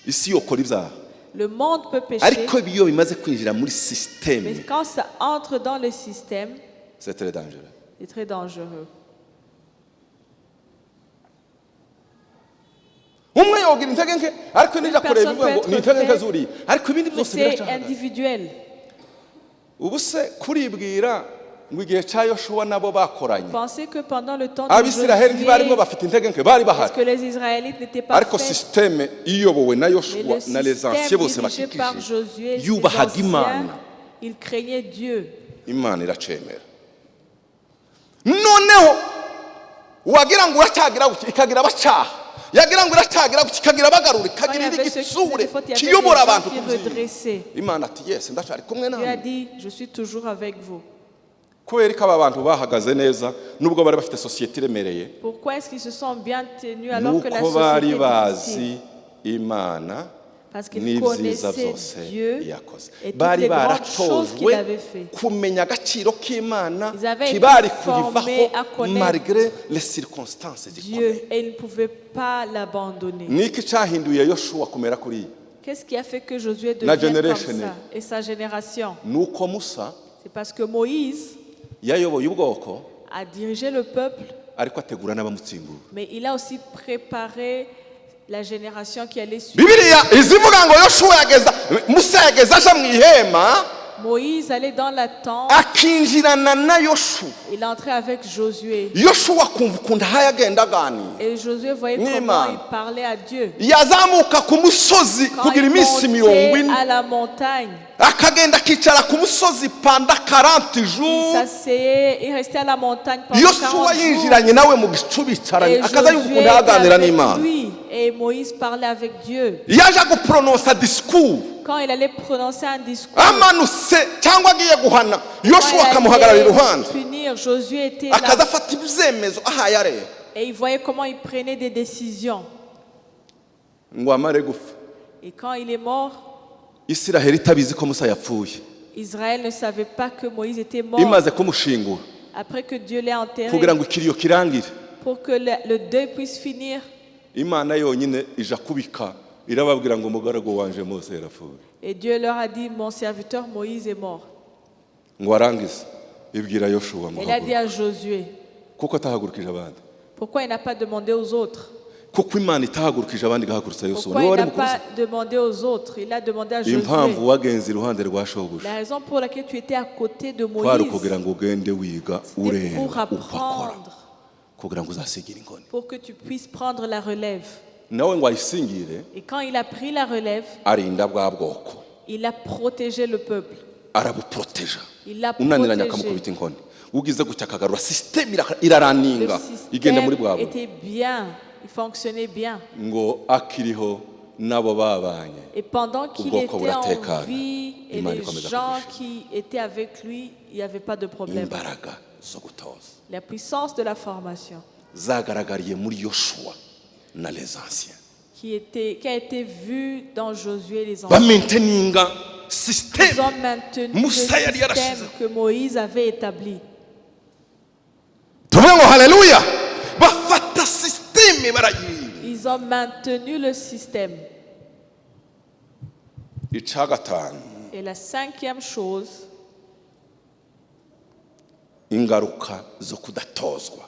Isi yokora ibyaha. Le monde peut pécher, Ariko iyo bimaze kwinjira muri mais systeme, quand ça entre dans le système, c'est très dangereux. c'est très dangereux. Umwe yogira intege nke ariko nija kureba personne bivuga ngo peut ni être intege nke fait, zuriya ariko ibindi Mais byose c'est biracahagaze. individuel. Ubu se kuribwira ngo igihe cya Yoshuwa nabo bakoranye, Pensez que pendant le temps de Abisiraheli ntibarimo Josué, bafite intege nke, bari parce bahari, que les Israélites n'étaient pas ariko faits, systeme iyobowe na mais Yoshuwa le na les anciens système bose dirigé par bakikije Josué, ses yubahaga anciens, Imana. ils craignaient Dieu. Imana iracemera. Noneho wagira ngo uracyagira guki ikagira abacaha, yagira ngo uracyagira guki ikagira abagarura, Quand il y ikagira avait ceux qui faisaient igitsure des fautes, il y avait kiyobora des abantu gens qui ku byiza. redressaient. Imana ati yes ndacyari kumwe Dieu a nawe. dit, je suis toujours avec vous. Kubera ko aba bantu bahagaze neza nubwo bari bafite sosiyete iremereye, Pourquoi est-ce qu'ils se sont bien tenus alors que la nuko bari société est bazi difficile? Imana Parce qu'ils n'ibyiza connaissaient byose Dieu yakoze. et toutes Bari les grandes choses qu'il baratojwe avait fait. kumenya agaciro k'Imana Ils avaient été kibari formés kuyivaho à connaître malgré les circonstances zikomeye. Dieu et ils ne pouvaient pas l'abandonner. Niki cyahinduye Yoshuwa kumera kuriya? Qu'est-ce qui a fait que Josué La devienne comme generation. ça et sa génération? Nuko Musa C'est parce que Moïse yayoboye ubwoko a dirigé le peuple, ariko ategura n'abamutsimbura. mais il a aussi préparé la génération qui allait suivre. Bibiliya izivuga ngo Yoshuwa yageza Musa yageza aje mu ihema Moïse allait dans la tente, akinjirana na Yoshuwa. il entrait avec Josué. Yoshuwa akumva ukuntu ahaye agenda aganira. Et Josué voyait comment N'Imana. il parlait à Dieu. yazamuka ku musozi Quand kugira il iminsi mirongo montait ine à la montagne, akagenda akicara ku musozi panda 40 il jours. s'asseyait, il restait à la montagne pendant Yoshuwa 40 jours. yinjiranye nawe mu gicu bicaranye Et akaza yumva Josué ukuntu était aganira avec n'Imana. lui. Et Moïse parlait avec Dieu. yaje guprononsa discours Quand il allait prononcer un discours, amanutse cyangwa agiye guhana quand Yoshuwa il akamuhagarara allait iruhande punir, Josué était là. akaza afata ibyemezo ahaye areba Et il voyait comment il prenait des décisions. ngo amare gupfa. Et quand il est mort, Isiraheli itabizi ko Musa yapfuye Israël ne savait pas que Moïse était mort. imaze kumushingura Après que Dieu l'ait enterré, kugira ngo ikiriyo kirangire pour que le deuil puisse finir, Imana yonyine ija kubika irababwira ngo umugaragu wanje Mose yarapfuye et Dieu leur a dit, mon serviteur Moïse est mort. ngo arangize ibwira Yoshuwa Il a dit à Josué, kuko atahagurukije abandi pourquoi il n'a pas demandé aux autres? kuko Imana itahagurukije abandi igahagurutsa Yoshuwa Pourquoi niwe il wari n'a mukuru pas demandé aux autres? Il a demandé à Josué. impamvu wagenze iruhande rwa shobuja La raison pour laquelle tu étais à côté de kwari Moïse, ukugira ngo ugende wiga c'était ureba pour uko akora apprendre, kugira ngo uzasigire inkoni pour que tu puisses prendre la relève. nawe ngo ayisingire Et quand il a pris la relève, arinda bwa bwoko il a protégé le peuple. arabuproteja Il l'a unaniranye protégé. akamukubita inkoni ugize gutya akagarura sisiteme iraraninga Le igenda muri système bwabo était bien, il fonctionnait bien. ngo akiriho nabo babanye Et pendant qu'il Ubwoko était en buratekana. vie, et Imana les ikomeza gens kubisha. qui étaient avec lui, il n'y avait pas de problème. imbaraga zo gutoza La puissance de la formation zagaragariye muri Yoshuwa na les anciens qui a été vue dans Josué et les anciens. bamenteninga Ils système ont maintenu le Musa yari système yarashize que Moïse avait établi. tuvuge ngo haleluya bafata systeme barayirinda Ils ont maintenu le système. ica gatanu Et la cinquième chose, ingaruka zo kudatozwa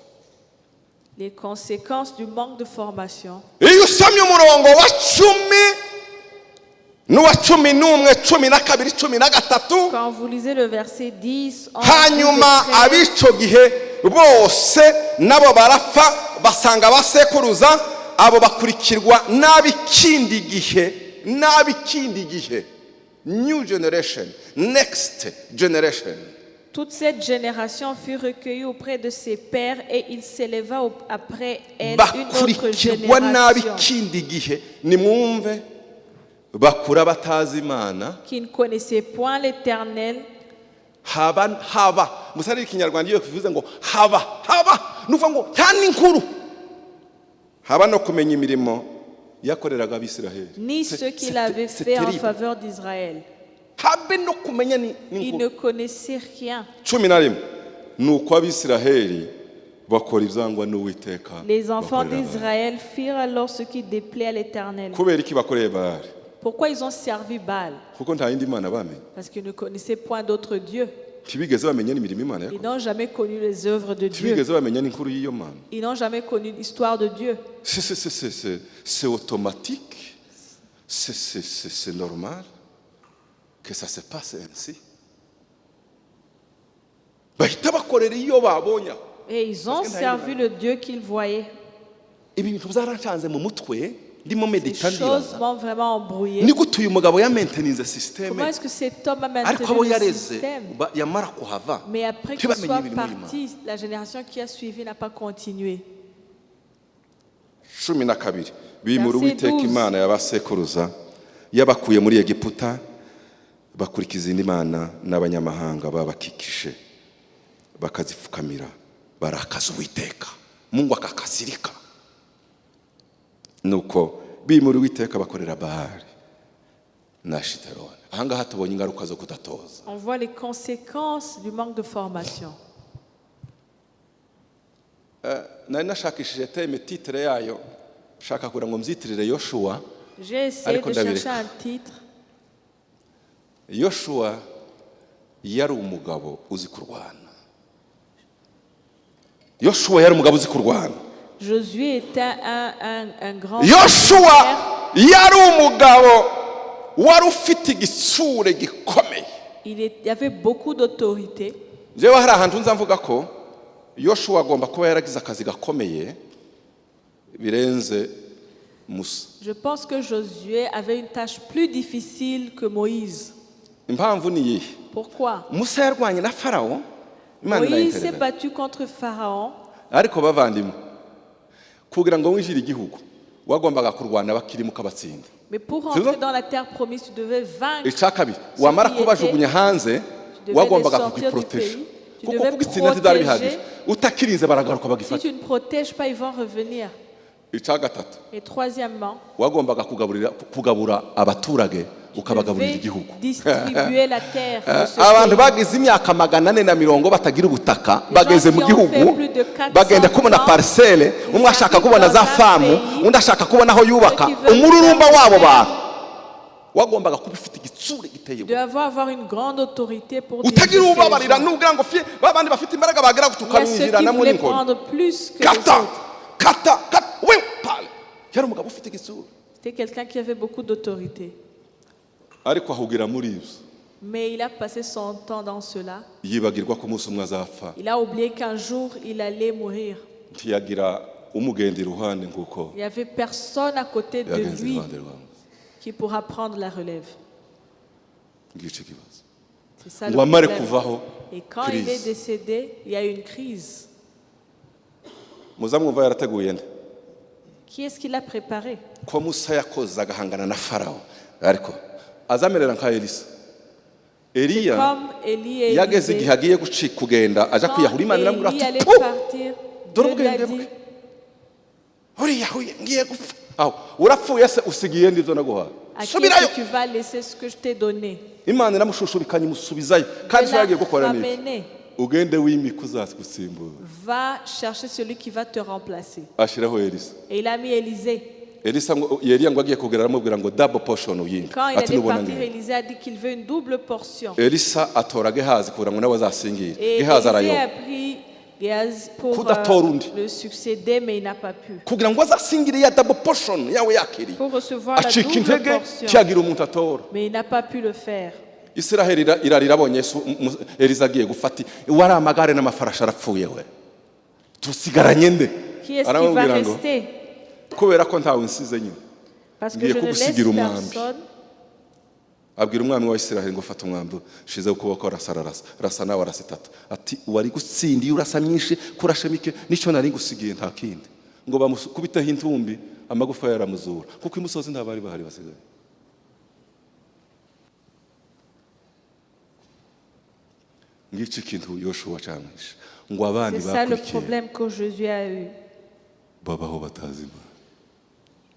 les conséquences du manque de formation. iyo usomye umurongo wa 10 n'uwa 11 12 13 Quand vous lisez le verset 10, 11, hanyuma 12 et 13, abico gihe bose nabo barapfa basanga basekuruza abo bakurikirwa n'abikindi gihe new generation next generation toute cette génération fut recueillie auprès de ses pères et il s'éleva après elle une autre bakurikirwa génération n'abikindi gihe nimwumve bakura batazi Imana qui ne connaissait point l'Éternel. haba musari ikinyarwanda iyo kivuze ngo haba nuvuga ngo nta n'inkuru haba no kumenya imirimo yakoreraga abisiraheli Ni ce qu'il avait fait en faveur d'Israël. habe no kumenya Il n'inkuru ne connaissait rien. 11 nuko abisiraheli bakora ibyangwa n'Uwiteka Les enfants bakorera Baali. d'Israël firent alors ce qui déplaît à l'Éternel. kubera iki bakoreye Baali Pourquoi ils ont servi Baal? kuko nta yindi mana bamenye Parce qu'ils ne connaissaient point d'autre Dieu. ntibigeze bamenya n'imirimo Imana Ils yakoze n'ont jamais connu les œuvres de Dieu. ntibigeze bamenya n'inkuru y'iyo mana Ils n'ont jamais connu l'histoire de Dieu. c'est automatique c'est normal que ça se passe ainsi bahita bakorera iyo babonye Et ils ont Parce que servi le Dieu qu'ils voyaient. ibintu byaracanze mu mutwe ndimo Ces medita choses ndibaza m'ont vraiment embrouillé. ni gute uyu mugabo ya maintenance system Comment est-ce que cet homme a ariko abo maintenu le yareze système? yamara kuhava Mais après qu'il ntibamenye soit imirimo y'Imana. parti, la génération qui a suivi n'a pas continué. 12 bimura Verset Uwiteka 12. Imana y'abasekuruza yabakuye muri Egiputa bakurikiza indi mana n'abanyamahanga babakikije bakazipfukamira barakaza Uwiteka Mungu akakasirika nuko bimura Uwiteka bakorera Baali na Ashiteroni ahangaha tubonye ingaruka zo kudatoza On voit les conséquences du manque de formation. nari nashakishije teme titre yayo shaka kugira ngo mzitirire Yoshuwa J'ai essayé Ariko de chercher ndabireka. un titre. Yoshuwa yari umugabo uzi kurwana Yoshuwa yari umugabo uzi kurwana Josué était un grand Yoshuwa yari umugabo wari ufite igitsure gikomeye il y avait beaucoup d'autorité. njyewe hari ahantu nza mvuga ko Yoshuwa agomba kuba yaragize akazi gakomeye birenze Musa. Je pense que Josué avait une tâche plus difficile que Moïse. Impamvu ni iyihe? Pourquoi? Musa yarwanye na Farawo, Imana Moïse s'est irayintervene. battu contre Pharaon, Ariko bavandimwe, kugira ngo winjire igihugu wagombaga kurwana bakirimo ukabatsinda. mais pour C'est rentrer ça? dans la terre promise, tu devais vaincre. Icya kabiri, wamara kubajugunya hanze devais wagombaga les sortir du kugiprotesha. pays, tu Kuko devais kugitsinda ntidari protéger. bihagije. Utakirinze baragaruka Si bagifata. tu ne protèges pas, ils vont revenir. Icya gatatu, Et troisièmement, wagombaga kugabura abaturage ukabagaburira devez igihugu. distribuer la terre de ce Abantu pays. bagize imyaka 440 batagira ubutaka Les bageze gens mu qui ont gihugu fait plus de 400 bagenda kubona ans, parcelle, umwe ils ashaka habitent kubona dans za un famu, pays, undi ashaka kubona aho yubaka. ceux qui veulent Umururumba faire wabo faire. bantu wagombaga kuba ufite igitsure giteye Tu ubwoba. dois avoir une grande autorité pour Utagira diriger ces ubabarira gens. nubwira ngo fie babandi bafite imbaraga bagera Il y a ceux tukamwinjira qui na muri voulaient nkoni. prendre plus que les Kata autres. kata we pale. Yari umugabo ufite igitsure. C'était quelqu'un qui avait beaucoup d'autorité. Ariko ahugira muri ibyo Mais il a passé son temps dans cela. yibagirwa ko umunsi umwe azapfa. Il a oublié qu'un jour, il allait mourir. Ntiyagira umugenda iruhande nguko Il n'y avait personne à côté de yagenze lui iruhande rwawe. qui pourra prendre la relève. Ngico ikibazo. C'est ça le Ngo amare problème. kuvaho Et quand il est crise. décédé, il y a eu une crise. Muzamwumva yarateguye nde? Qui est-ce qui l'a préparé? Ko Musa yakoze agahangana na Farawo ariko azamerera nka Elisa. Eliya Comme Élie et yageze igihe Élisée, agiye gucika kugenda aja quand kwiyahura Imana iramubwira Élie ati allait "Puh! partir, Dore Dieu lui a ubwenge dit, bwe uriyahuye ngiye gupfa aho urapfuye se usigiye ndivyo naguhaye à qui subirayo." est-ce que tu vas laisser ce que je t'ai donné? Imana iramushushubikanya imusubizayo kandi De so yagiye gukora la niki ramener. ugende wimika uzagusimbura. Va chercher celui qui va te remplacer. Ashiraho Elisa. Et il a mis Élisée. Elisa ngo Eliya ngo agiye kugera aramubwira ngo double portion uyimpe Quand il ati allait nubona partir, ngiye. Élisée a dit qu'il veut une double portion. Elisa atora Gehazi kugira ngo nawe azasingire. Et Gehazi Élisée arayoba a pris Géaz pour Kudatora undi. le succéder, mais il n'a pas pu. kugira ngo azasingire ya double portion yawe yakiriye. Pour recevoir la Acika double intege portion. cyagira umuntu atora. Mais il n'a pas pu le faire. Israheli irarira abonye Elisa agiye gufata wari amagare n'amafarashi arapfuye we tusigaranye nde Qui est-ce qui va aramubwira ngo rester? kubera ko ntawe nsize nyine Parce que ngiye je ne laisse kugusigira umwambi. personne. abwira umwami wa Israheli ngo fata umwambi ushize ukuboko rasa nawe arasitata ati wari gutsindiye urasa myinshi kurashemike nicyo nari gusigiye nta kindi ngo bamukubiteho intumbi amagufa yaramuzura kuko imusozi nta bari bahari basigaye. Ngiki kintu Yoshuwa cyamwishe ngo abandi C'est ça le bakurikiye problème que Josué a eu. babaho batazi Imana.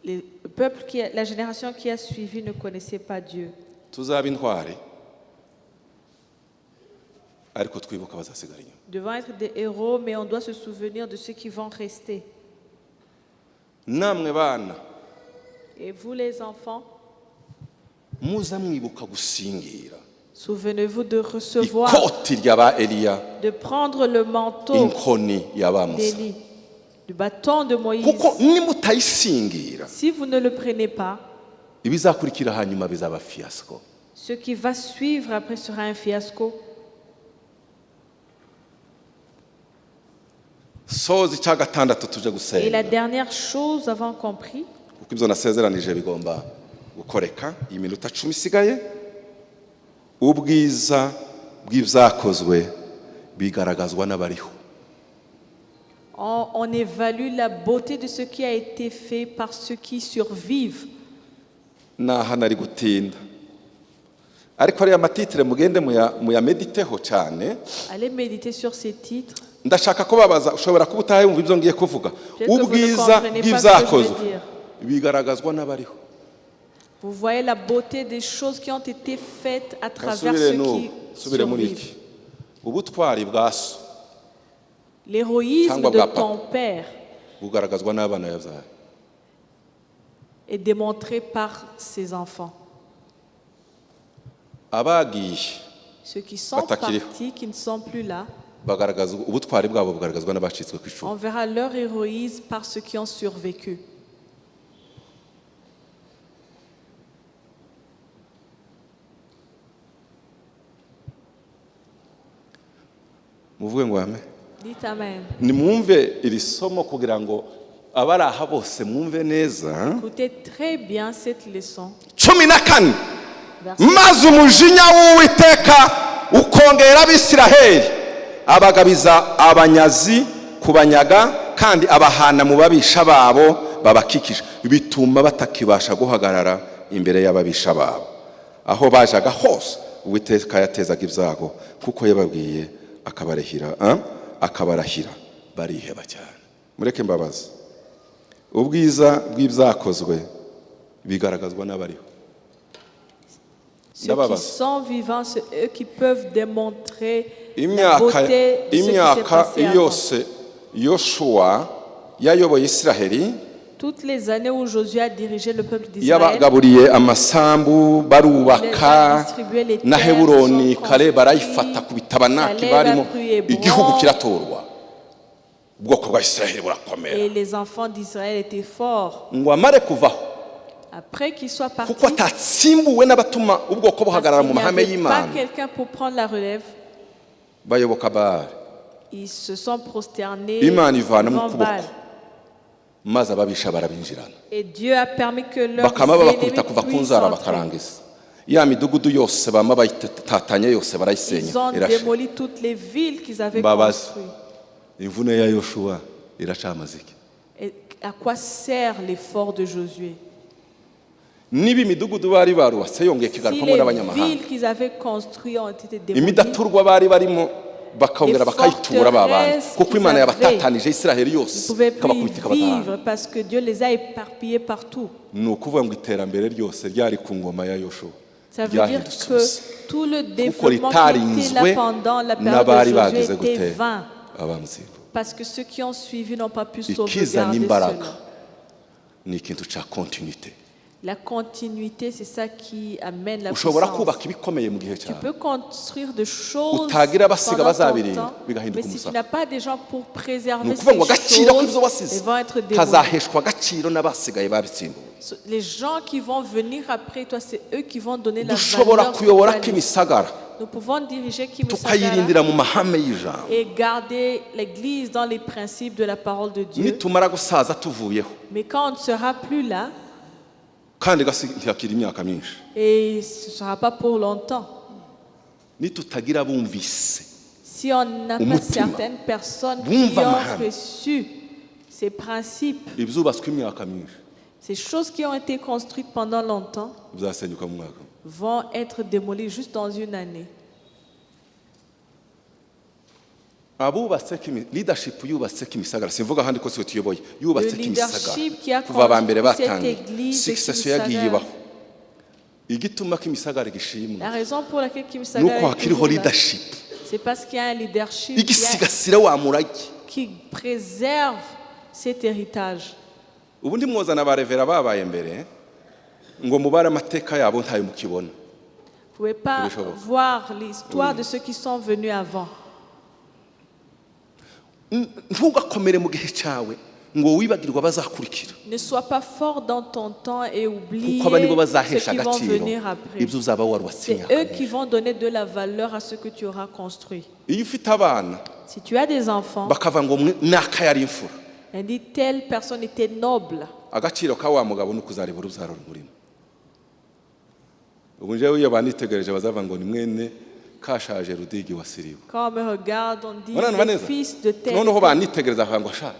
Le peuple, la génération qui a suivi ne connaissait pas Dieu. Tuzaba intwari ariko twibuka bazasigara inyuma. Nous devons être des héros, mais on doit se souvenir de ceux qui vont rester. Namwe bana Et vous, les enfants, muza mwibuka gusingira souvenez-vous de recevoir, ikoti ry'aba Eliya de prendre le manteau inkoni y'aba Musa d'Élie, du bâton de Moïse. kuko nimutayisingira Si vous ne le prenez pas, ibizakurikira hanyuma bizaba fiasco. ce qui va suivre après sera un fiasco. Soza icya gatandatu tuje Et la gusenga dernière chose, avons compris, kuko ibyo nasezeranije bigomba gukoreka iyi minota 10 isigaye. Ubwiza bw'ibyakozwe bigaragazwa n'abariho. on évalue la beauté de ce qui a été fait par ceux qui survivent. Naha nari gutinda ariko ari amatitire mugende muyamediteho cyane. Allez méditer sur ces titres. Ndashaka ko babaza ushobora kuba utayumva ibyo ngiye kuvuga. Peut-être que vous ne Ubwiza comprenez pas ce que je bw'ibyakozwe veux dire. bigaragazwa n'abariho. Vous voyez la beauté des choses qui ont été faites à travers Kasubire ceux n'ubu, qui subire muri survivent. iki. Ubutwari bwa so L'héroïsme Cyangwa de bwa papa. ton père bugaragazwa n'abana yabyaye. est démontré par ses enfants. Abagiye Ceux qui sont Batakiriho. partis, qui ne sont plus là, bagaragaza ubutwari bwabo bugaragazwa n'abacitswe ku icumu. on verra leur héroïsme par ceux qui ont survécu. muvuge ngo amen. Dites Amen. Nimwumve iri somo kugira ngo abari aha bose mwumve neza. Écoutez très bien cette leçon. 14 Verset maze umujinya w'Uwiteka ukongera Abisiraheli abagabiza abanyazi kubanyaga kandi abahana mu babisha babo babakikije bituma batakibasha guhagarara imbere y'ababisha babo. Aho bajaga hose Uwiteka yatezaga ibyago kuko yababwiye akabarahira bariheba cyane. Mureke mbabazi, ubwiza bw'ibyakozwe bigaragazwa n'abariho. Ceux qui sont vivants, c'est eux qui peuvent démontrer la Imyaka beauté de ce qui s'est passé avant. yose Yoshua yayoboye Isiraheli Toutes les années où Josué a dirigé le peuple d'Israël, yabagaburiye amasambu il les barubaka a distribué les na terres, Heburoni ils ont kare construit, barayifata ku bitabanaki Caleb barimo a pris Hébron, igihugu kiratorwa ubwoko bwa Isiraheli burakomera et les enfants d'Israël étaient forts. ngo amare kuvaho Après qu'ils soient partis, kuko atatsimbuwe n'abatuma ubwoko parce buhagarara mu qu'il n'y mahame avait pas y'Imana quelqu'un pour prendre la relève, bayoboka Baali ils se sont prosternés Imana ivana mu devant kuboko Baal. maze ababisha barabinjirana Et Dieu a permis que leurs bakama ennemis babakubita kuva ku puissent nzara entrer. bakarangiza ya midugudu yose bama bayitatanya yose Ils barayisenya ont irashe. démoli toutes les villes qu'ils avaient Mbabazi. construites. Imvune ya Yoshua iracamaze iki? Et à quoi sert l'effort de Josué? Niba imidugudu bari barubatse yongeye Si kigarukamo les n'abanyamahanga villes qu'ils avaient construites ont été démolies, imidaturwa bari barimo bakongera bakayitura babandi kuko Imana yabatatanije Isiraheli ils ne yose pouvaient plus ikabakubita ikabatahana. vivre parce que Dieu les a éparpillés partout. Ni ukuvuga ngo iterambere ryose ryari ku ngoma ya Yoshua Ça veut dire ryahindutse que ubusa tout le kuko développement qui était ritarinzwe là pendant la n'abari période de bagize Josué était gute vain. abamusimbu. Parce que ceux qui ont suivi n'ont pas pu Ikizana sauvegarder imbaraga cela. ni ikintu cya continuité. La continuité, c'est ça qui amène la Ushobora puissance. kubaka ibikomeye mu gihe Tu cyawe peux construire des choses utagira abasiga pendant ton bazabirinda temps, bigahinduka mais si tu umusaza. n'as pas des gens pour Ni préserver ukuvuga ngo ces agaciro k'ibyo choses, wasize elles vont être démolies. kazaheshwa agaciro n'abasigaye babitsimbuye. Les gens qui vont venir après toi, c'est eux qui vont donner la dushobora valeur. kuyobora totale. kimisagara Nous pouvons diriger Kimisagara tukayirindira mu mahame y'ijambo et garder l'Église dans les principes de la parole de Dieu. nitumara gusaza tuvuyeho Mais quand on ne sera plus là, kandi ntihakiri imyaka myinshi et ce ne sera pas pour longtemps, nitutagira bumvise si on n'a pas Umutima. certaines personnes qui Bumva ont amahame. reçu ces principes, ibyubatswe imyaka myinshi ces choses qui ont été construites pendant longtemps bizasenyuka mu mwaka vont être démolies juste dans une année. abubatse leadership yubatse kimisagara simvuga ahandi ko siwe tuyoboye yubatse Le kimisagara leadership qui a kuva abambere construit cette batangiye église de succession yagiye Kimisagara. ibaho igituma kimisagara gishimwa La raison pour laquelle Kimisagara nuko est hakiriho toujours là, leadership c'est parce qu'il y a un leadership igisigasira wa murage. qui préserve cet héritage. Ubu ndi mwozana barevera babaye mbere ngo mubare amateka yabo ntayo mukibona. Vous ne pouvez pas Bishoboka. voir l'histoire de ceux qui sont venus avant. Ntugakomere mu gihe cyawe ngo wibagirwa abazakurikira Ne sois pas fort dans ton temps et oublie kuko aba nibo ceux bazahesha qui vont agaciro venir après. ibyo uzaba warubatse C'est imyaka eux myinshi. qui vont donner de la valeur à ce que tu auras construit. Iyo ufite abana Si tu as des enfants, bakava ngo naka yari imfura on dit telle personne était noble. agaciro ka wa mugabo no kuzareba urubyaro rumurimo. Ubu njyewe iyo banitegereje bazava ngo ni mwene kashaje Rudigi wa Siriwa. Quand on me regarde, on dit Mwana le neza fils de tel. noneho banitegereza bakavuga ngo sha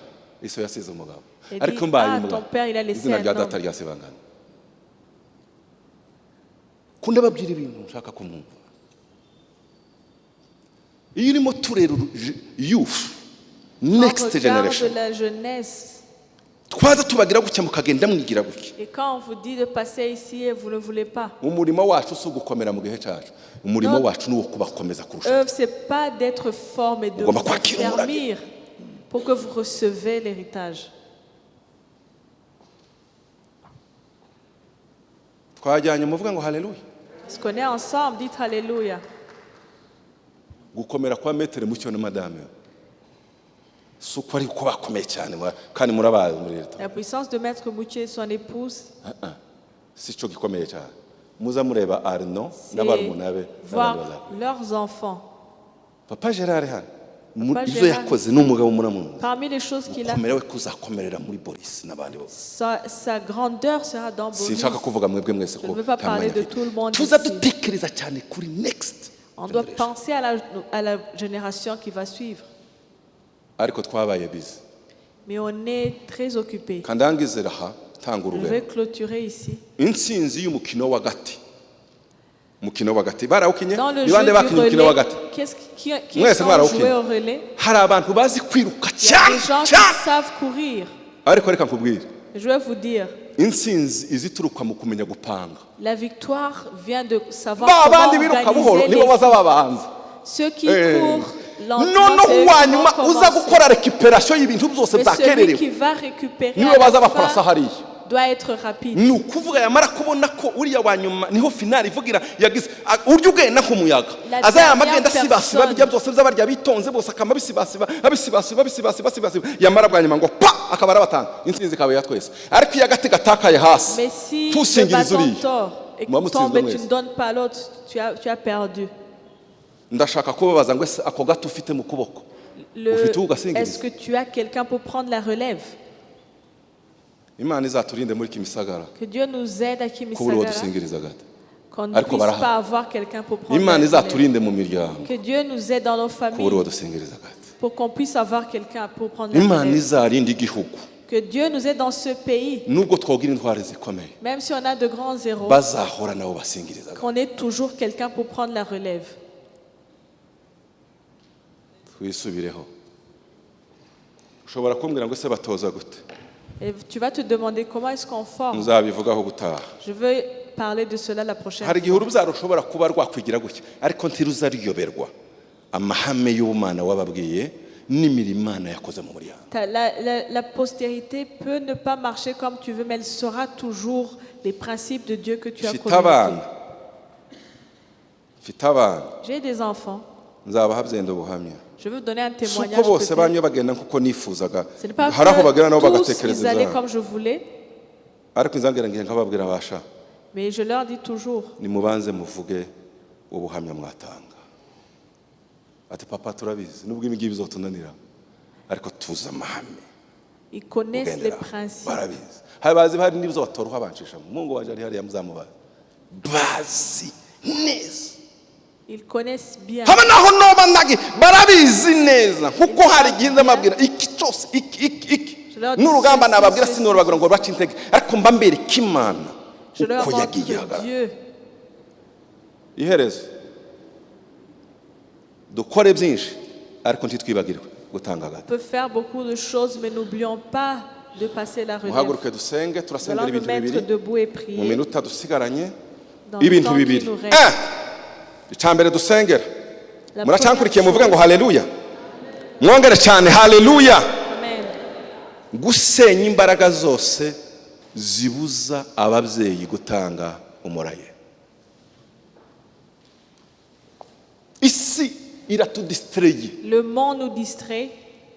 iso yasize umugabo Et dit, ariko mbaye ah, umugabo ton père, il a laissé izina un rya homme. data ryasibangana kunda babwira ibintu nshaka kumwumva. Iyo urimo turera youth On next regarde generation la jeunesse. twaza tubagira gutya mukagenda mwigira gutya. Et quand on vous dit de passer ici et vous ne voulez pas, Umurimo wacu si ugukomera mu gihe cyacu, umurimo Non. wacu ni uwo kubakomeza kurusha. œuvre, ce n'est pas d'être fort, mais de Ugomba vous kwakira umurage. affermir pour que vous recevez l'héritage. Twajyanye muvuga ngo haleluya. Est-ce qu'on est ensemble? Dites Alléluia. Gukomera kwa metere mucyo na madame si uko ari uko bakomeye cyane kandi murabazi muri leta. La puissance de Maître Moutier et son épouse, Si cyo gikomeye cyane muza mureba Arno c'est n'abarumuna be voir leurs enfants. Papa Gerard hano Papa izo Gérard, yakoze n'umugabo muramwumva parmi les choses qu'il a ukomera fait, we kuzakomerera muri Boris n'abandi bose sa grandeur sera dans Boris. sinshaka kuvuga mwebwe mwese Je ko ne veux pas nta parler mwanya de mfite. tout le monde tuza ici. dutekereza cyane kuri next On doit generation. penser à la génération qui va suivre. ariko twabaye bizi Mais on est très occupé. kandangizera aha tanga Je urugero vais clôturer ici. intsinzi y'umukino w'agati umukino w'agati barawukinye Dans le ni jeu bande du bakinye umukino relais, w'agati qui Mwese sont mwarawukinye. joués au relais? hari abantu bazi kwiruka Il y a cyane des gens qui cyane savent courir. ariko reka nkubwire Je vais vous dire, intsinzi izituruka mu kumenya gupanga la victoire vient de savoir ba comment bandi biruka buhoro organiser nibo les... baza babanza Ceux qui Eh. courent lentement, noneho c'est eux qui uwanyuma vont uza commencer. gukora recuperation y'ibintu byose Mais celui byakererewe qui va récupérer niwe à baza la bakurasa fin hariya doit être rapide. ni ukuvuga yamara kubona ko uriya wa nyuma niho finali ivugira yagize urya ugenda nk'umuyaga La aza yama dernière agenda asibasiba personne. bijya byose by'abarya bitonze bose akama bisibasiba yamara bwa nyuma ngo pa akaba arabatanga intsinzi ikaba ya twese ariko iyo agati gatakaye hasi Mais si le tusingiriza bâton uriya tord et Muba que tombe et mutsinzwe tu mwese. ne donnes pas l'autre, tu as perdu. ndashaka kubabaza ngo ese ako gato ufite mu kuboko ufite ugasingiriza Est-ce que tu as quelqu'un pour prendre la relève? imana izaturinde muri kimisagara Que Dieu nous aide à kubura uwo Kimisagara, dusingiriza gato qu'on ne Ariko puisse barahari. pas avoir quelqu'un pour prendre imana la relève. izaturinde mu miryango Que Dieu nous aide dans nos kubura uwo familles dusingiriza gato pour qu'on puisse avoir quelqu'un pour prendre la imana relève. izarinde igihugu Que Dieu nous aide dans ce pays, nubwo twogira intwari zikomeye même si on a de grands héros, bazahora nabo basingiriza qu'on ait toujours quelqu'un pour prendre la relève. twisubireho ushobora kumbwira ngo se batoza gute Et tu vas te demander comment est-ce qu'on forme. muzabivugaho gutaha Je veux parler de cela la prochaine hari igihe fois. urubyaro rushobora kuba rwakwigira gutya ariko ntiruza ruyoberwa amahame y'ubumana wababwiye n'imirimo imana yakoze mu muryango La postérité peut ne pas marcher comme tu veux, mais elle saura toujours les principes de Dieu que tu as mfite communiqués. abana mfite abana J'ai des enfants. nzabaha byenda ubuhamya Je veux donner un si témoignage. uko bose peut-être. bamwe bagenda kuko nifuzaga Ce n'est pas hari aho bagera nabo que tous ils bagatekereza allaient izabo comme je voulais, ariko inzangire ngiye nkababwira basha mais je leur dis toujours, nimubanze muvuge ubuhamya mwatanga ati papa turabizi nubwo ibi ngibi bizotunanira ariko tuzi amahame ils connaissent les ugenderaho principes. barabizi bazi hari n'ibizo batoruha bancisha mungu waje ari hariya muzamubaza bazi neza Ils connaissent bien. haba naho noba ndagi barabizi neza kuko hari igihe ndamabwira iki cyose iki n'urugamba nababwira sinurubagura ngo bace intege ariko mba mbereka imana Je leur uko montre yagiye ihagarara Dieu. iherezo dukore byinshi ariko ntitwibagirwe gutanga On gato peut faire beaucoup de choses, mais n'oublions pas de passer la relève. muhaguruke dusenge Nous turasengera allons nous ibintu mettre bibiri debout et mu prier minota dusigaranye dans le ibintu temps qui bibiri nous reste. icyambere dusengera La muracankurikiye première muvuge ngo chose- haleluya mwongere cyane haleluya Amen. gusenya imbaraga zose zibuza ababyeyi gutanga umuraye isi iratudisitereye Le monde nous distrait.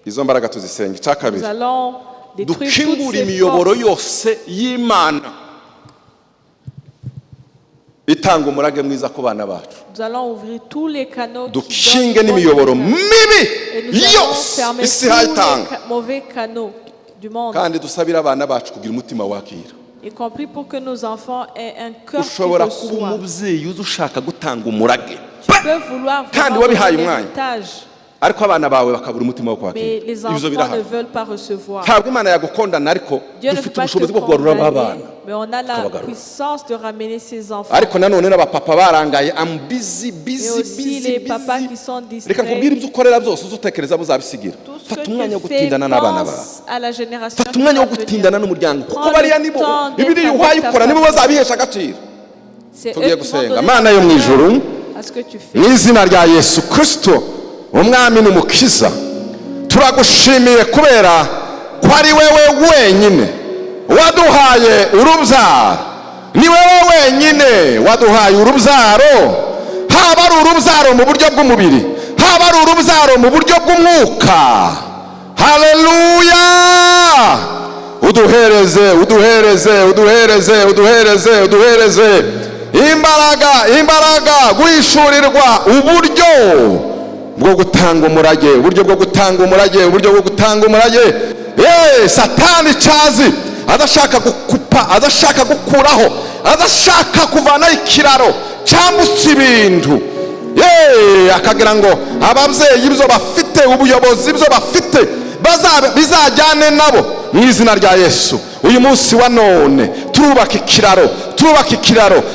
izo mbaraga tuzisenge icya Nous kabiri allons détruire toutes dukingura ces imiyoboro forces. yose y'imana itanga umurage mwiza ku bana bacu Nous allons ouvrir tous les canaux qui dukinge donnent n'imiyoboro bonne résultat. mibi Et nous allons yose fermer isi tous hayitanga les mauvais canaux du monde. kandi dusabire abana bacu kugira umutima wakira Y compris pour que nos enfants aient un cœur qui ushobora kuba reçoit. umubyeyi uzi ushaka gutanga umurage Tu peux vouloir Kandi vraiment wabihaye donner umwanya. l'héritage, ariko abana bawe bakabura umutima wo mais kwakira les ibyo enfants ne birahari veulent pas recevoir. ntabwo imana yagukondana ariko Dieu ne peut dufite pas te ubushobozi bwo kugarura abana condamner, mais on a la Tukabagarura. puissance de ramener ses enfants. ariko nanone n'abapapa barangaye am busy Et aussi les papas qui sont reka nkubwire distraits. ibyo ukorera byose uzutekereza muzabisigira Tout ce fata que umwanya wo tu fais, gutindana n'abana bawe pense à la génération fata qui umwanya wo va venir. gutindana n'umuryango kuko Prends bariya le nibo temps d'être ibiri avec uhaye ta ukora nibo famille. bazabihesha agaciro C'est tugiye eux qui vont gusenga donner mana la yo mu valeur ijuru à ce que tu fais. mu izina rya yesu kirisito umwami n'umukiza turagushimiye kubera ko ari wewe wenyine waduhaye urubyaro ni wewe wenyine waduhaye urubyaro haba ari urubyaro mu buryo bw'umubiri haba ari urubyaro mu buryo bw'umwuka haleluya uduhereze imbaraga guhishurirwa uburyo bwo gutanga umurage, uburyo bwo gutanga umurage, uburyo bwo gutanga umurage. Satani cyazi adashaka gukupa, adashaka gukuraho, adashaka kuvanaho ikiraro cyambutse ibintu, akagira ngo ababyeyi ibyo bafite, ubuyobozi ibyo bafite bizajyane nabo mu izina rya Yesu. Uyu munsi wa none turubaka ikiraro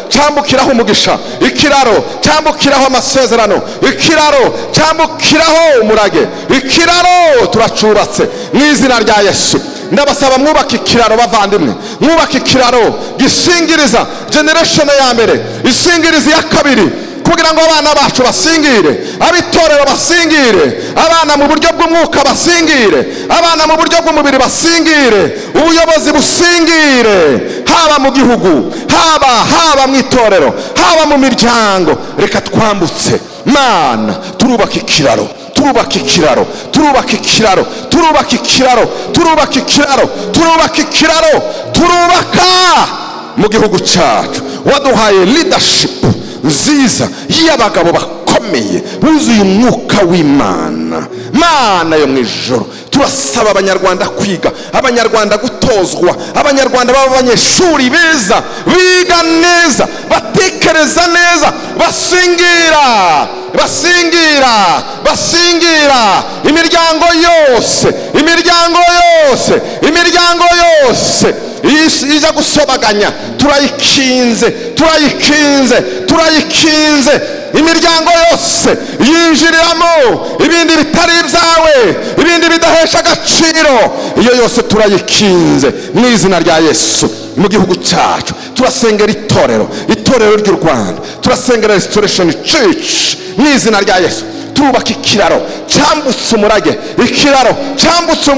cyambukiraho umugisha, ikiraro cyambukiraho amasezerano, ikiraro cyambukiraho umurage, ikiraro turacubatse mu izina rya Yesu. Ndabasaba mwubaka ikiraro bavandimwe, mwubaka ikiraro gisingiriza generation ya mbere, isingiriza ya kabiri, kugira ngo abana bacu basingire, abitorero basingire, abana mu buryo bw'umwuka basingire, abana mu buryo bw'umubiri basingire, ubuyobozi busingire, haba mu gihugu, haba mu itorero, haba mu miryango. Reka twambutse Mana, turubaka ikiraro, turubaka ikiraro, turubaka ikiraro, turubaka ikiraro, turubaka ikiraro, turubaka ikiraro, turubaka mu gihugu cyacu. Waduhaye leadership nziza y'abagabo bakomeye buzuye umwuka w'Imana. Mana yo mu ijoro, turasaba abanyarwanda kwiga, abanyarwanda gutozwa, abanyarwanda baba abanyeshuri beza, biga neza, batekereza neza, basingira imiryango yose ijya gusobaganya, turayikinze imiryango yose yinjiriramo ibindi bitari ibyawe, ibindi bidahesha agaciro, iyo yose turayikinze mu izina rya Yesu. Mu gihugu cyacu turasengera itorero ry'u Rwanda, turasengera Restoration Church mu izina rya Yesu. Turubaka ikiraro cyambutse umurage, ikiraro cyambutse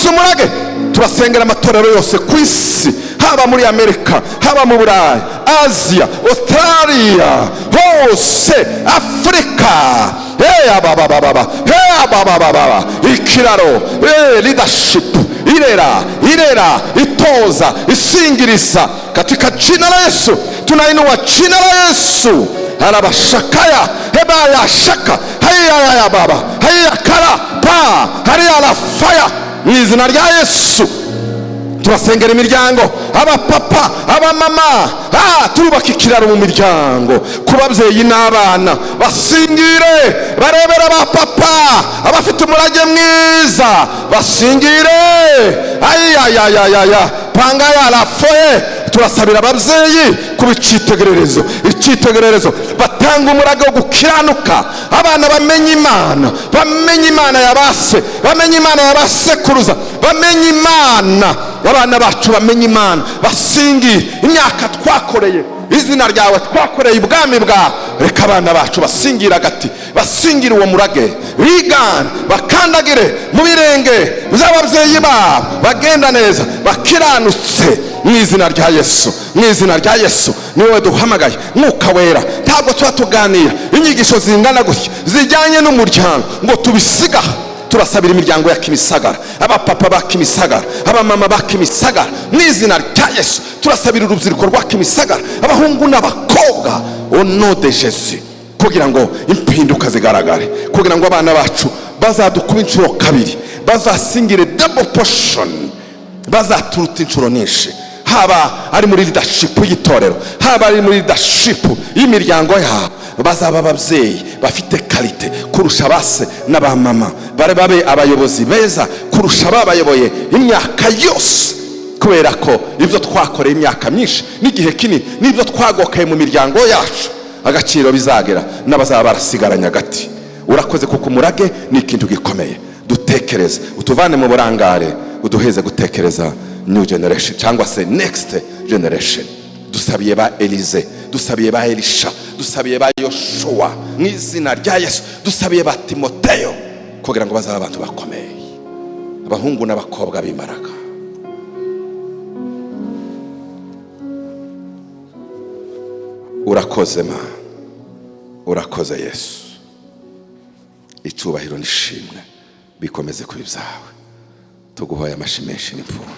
umurage. Turasengera amatorero yose ku isi, haba muri Amerika, haba mu Burayi, Aziya, Australia, hose Afrika. Ikiraro, leadership irera, itoza, isingiriza katika jina la Yesu. Tunainua jina la Yesu. Anabashakaya hebaya shaka haya ya baba haya kala pa haya la fire mu izina rya Yesu. Turasengera imiryango, abapapa, abamama, turubaka ikiraro mu miryango, ku babyeyi n'abana basingire, barebera abapapa abafite umurage mwiza, basingire panga ya lafoye. Turasabira ababyeyi kuba icyitegererezo, batanga umurage wo gukiranuka, abana bamenye Imana yabase, bamenye Imana yabasekuruza, bamenye Imana, abana bacu bamenye Imana, basingire imyaka twakoreye, izina ryawe twakoreye ubwami bwawe. Reka abana bacu basingire agati, basingire uwo murage, bigane, bakandagire mu birenge by'ababyeyi babo, bagenda neza, bakiranutse mu izina rya Yesu. Mu izina rya Yesu ni wowe duhamagaye, Mwuka Wera. Ntabwo tuba tuganira inyigisho zingana gutya zijyanye n'umuryango ngo tubisiga. Turasabira imiryango ya Kimisagara, abapapa ba Kimisagara, abamama ba Kimisagara, mu izina rya Yesu. Turasabira urubyiruko rwa Kimisagara, abahungu n'abakobwa, au nom de Jésus, kugira ngo impinduka zigaragare, kugira ngo abana bacu bazadukuba inshuro kabiri, bazasingire double portion, bazaturuta inshuro nyinshi, haba ari muri leadership y'itorero, haba ari muri leadership y'imiryango yabo. Bazaba ababyeyi bafite kalite kurusha base n'abamama, babe abayobozi beza kurusha babayoboye imyaka yose, kubera ko ibyo twakoreye imyaka myinshi n'igihe kinini n'ibyo twagokeye mu miryango yacu, agaciro bizagera n'abazaba barasigaranye agati. Urakoze kuko umurage ni ikintu gikomeye. Dutekereze, utuvane mu burangare, uduheze gutekereza new generation cyangwa se next generation. Dusabiye ba Elize, dusabiye ba Elisha, dusabiye ba Yoshua mu izina rya Yesu, dusabiye ba Timoteyo, kugira ngo bazaba abantu bakomeye, abahungu n'abakobwa b'imbaraga. Urakoze Mana, urakoze Yesu. Icyubahiro n'ishimwe bikomeze kuba ibyawe. Tuguhoye amashyi menshi n'impundu.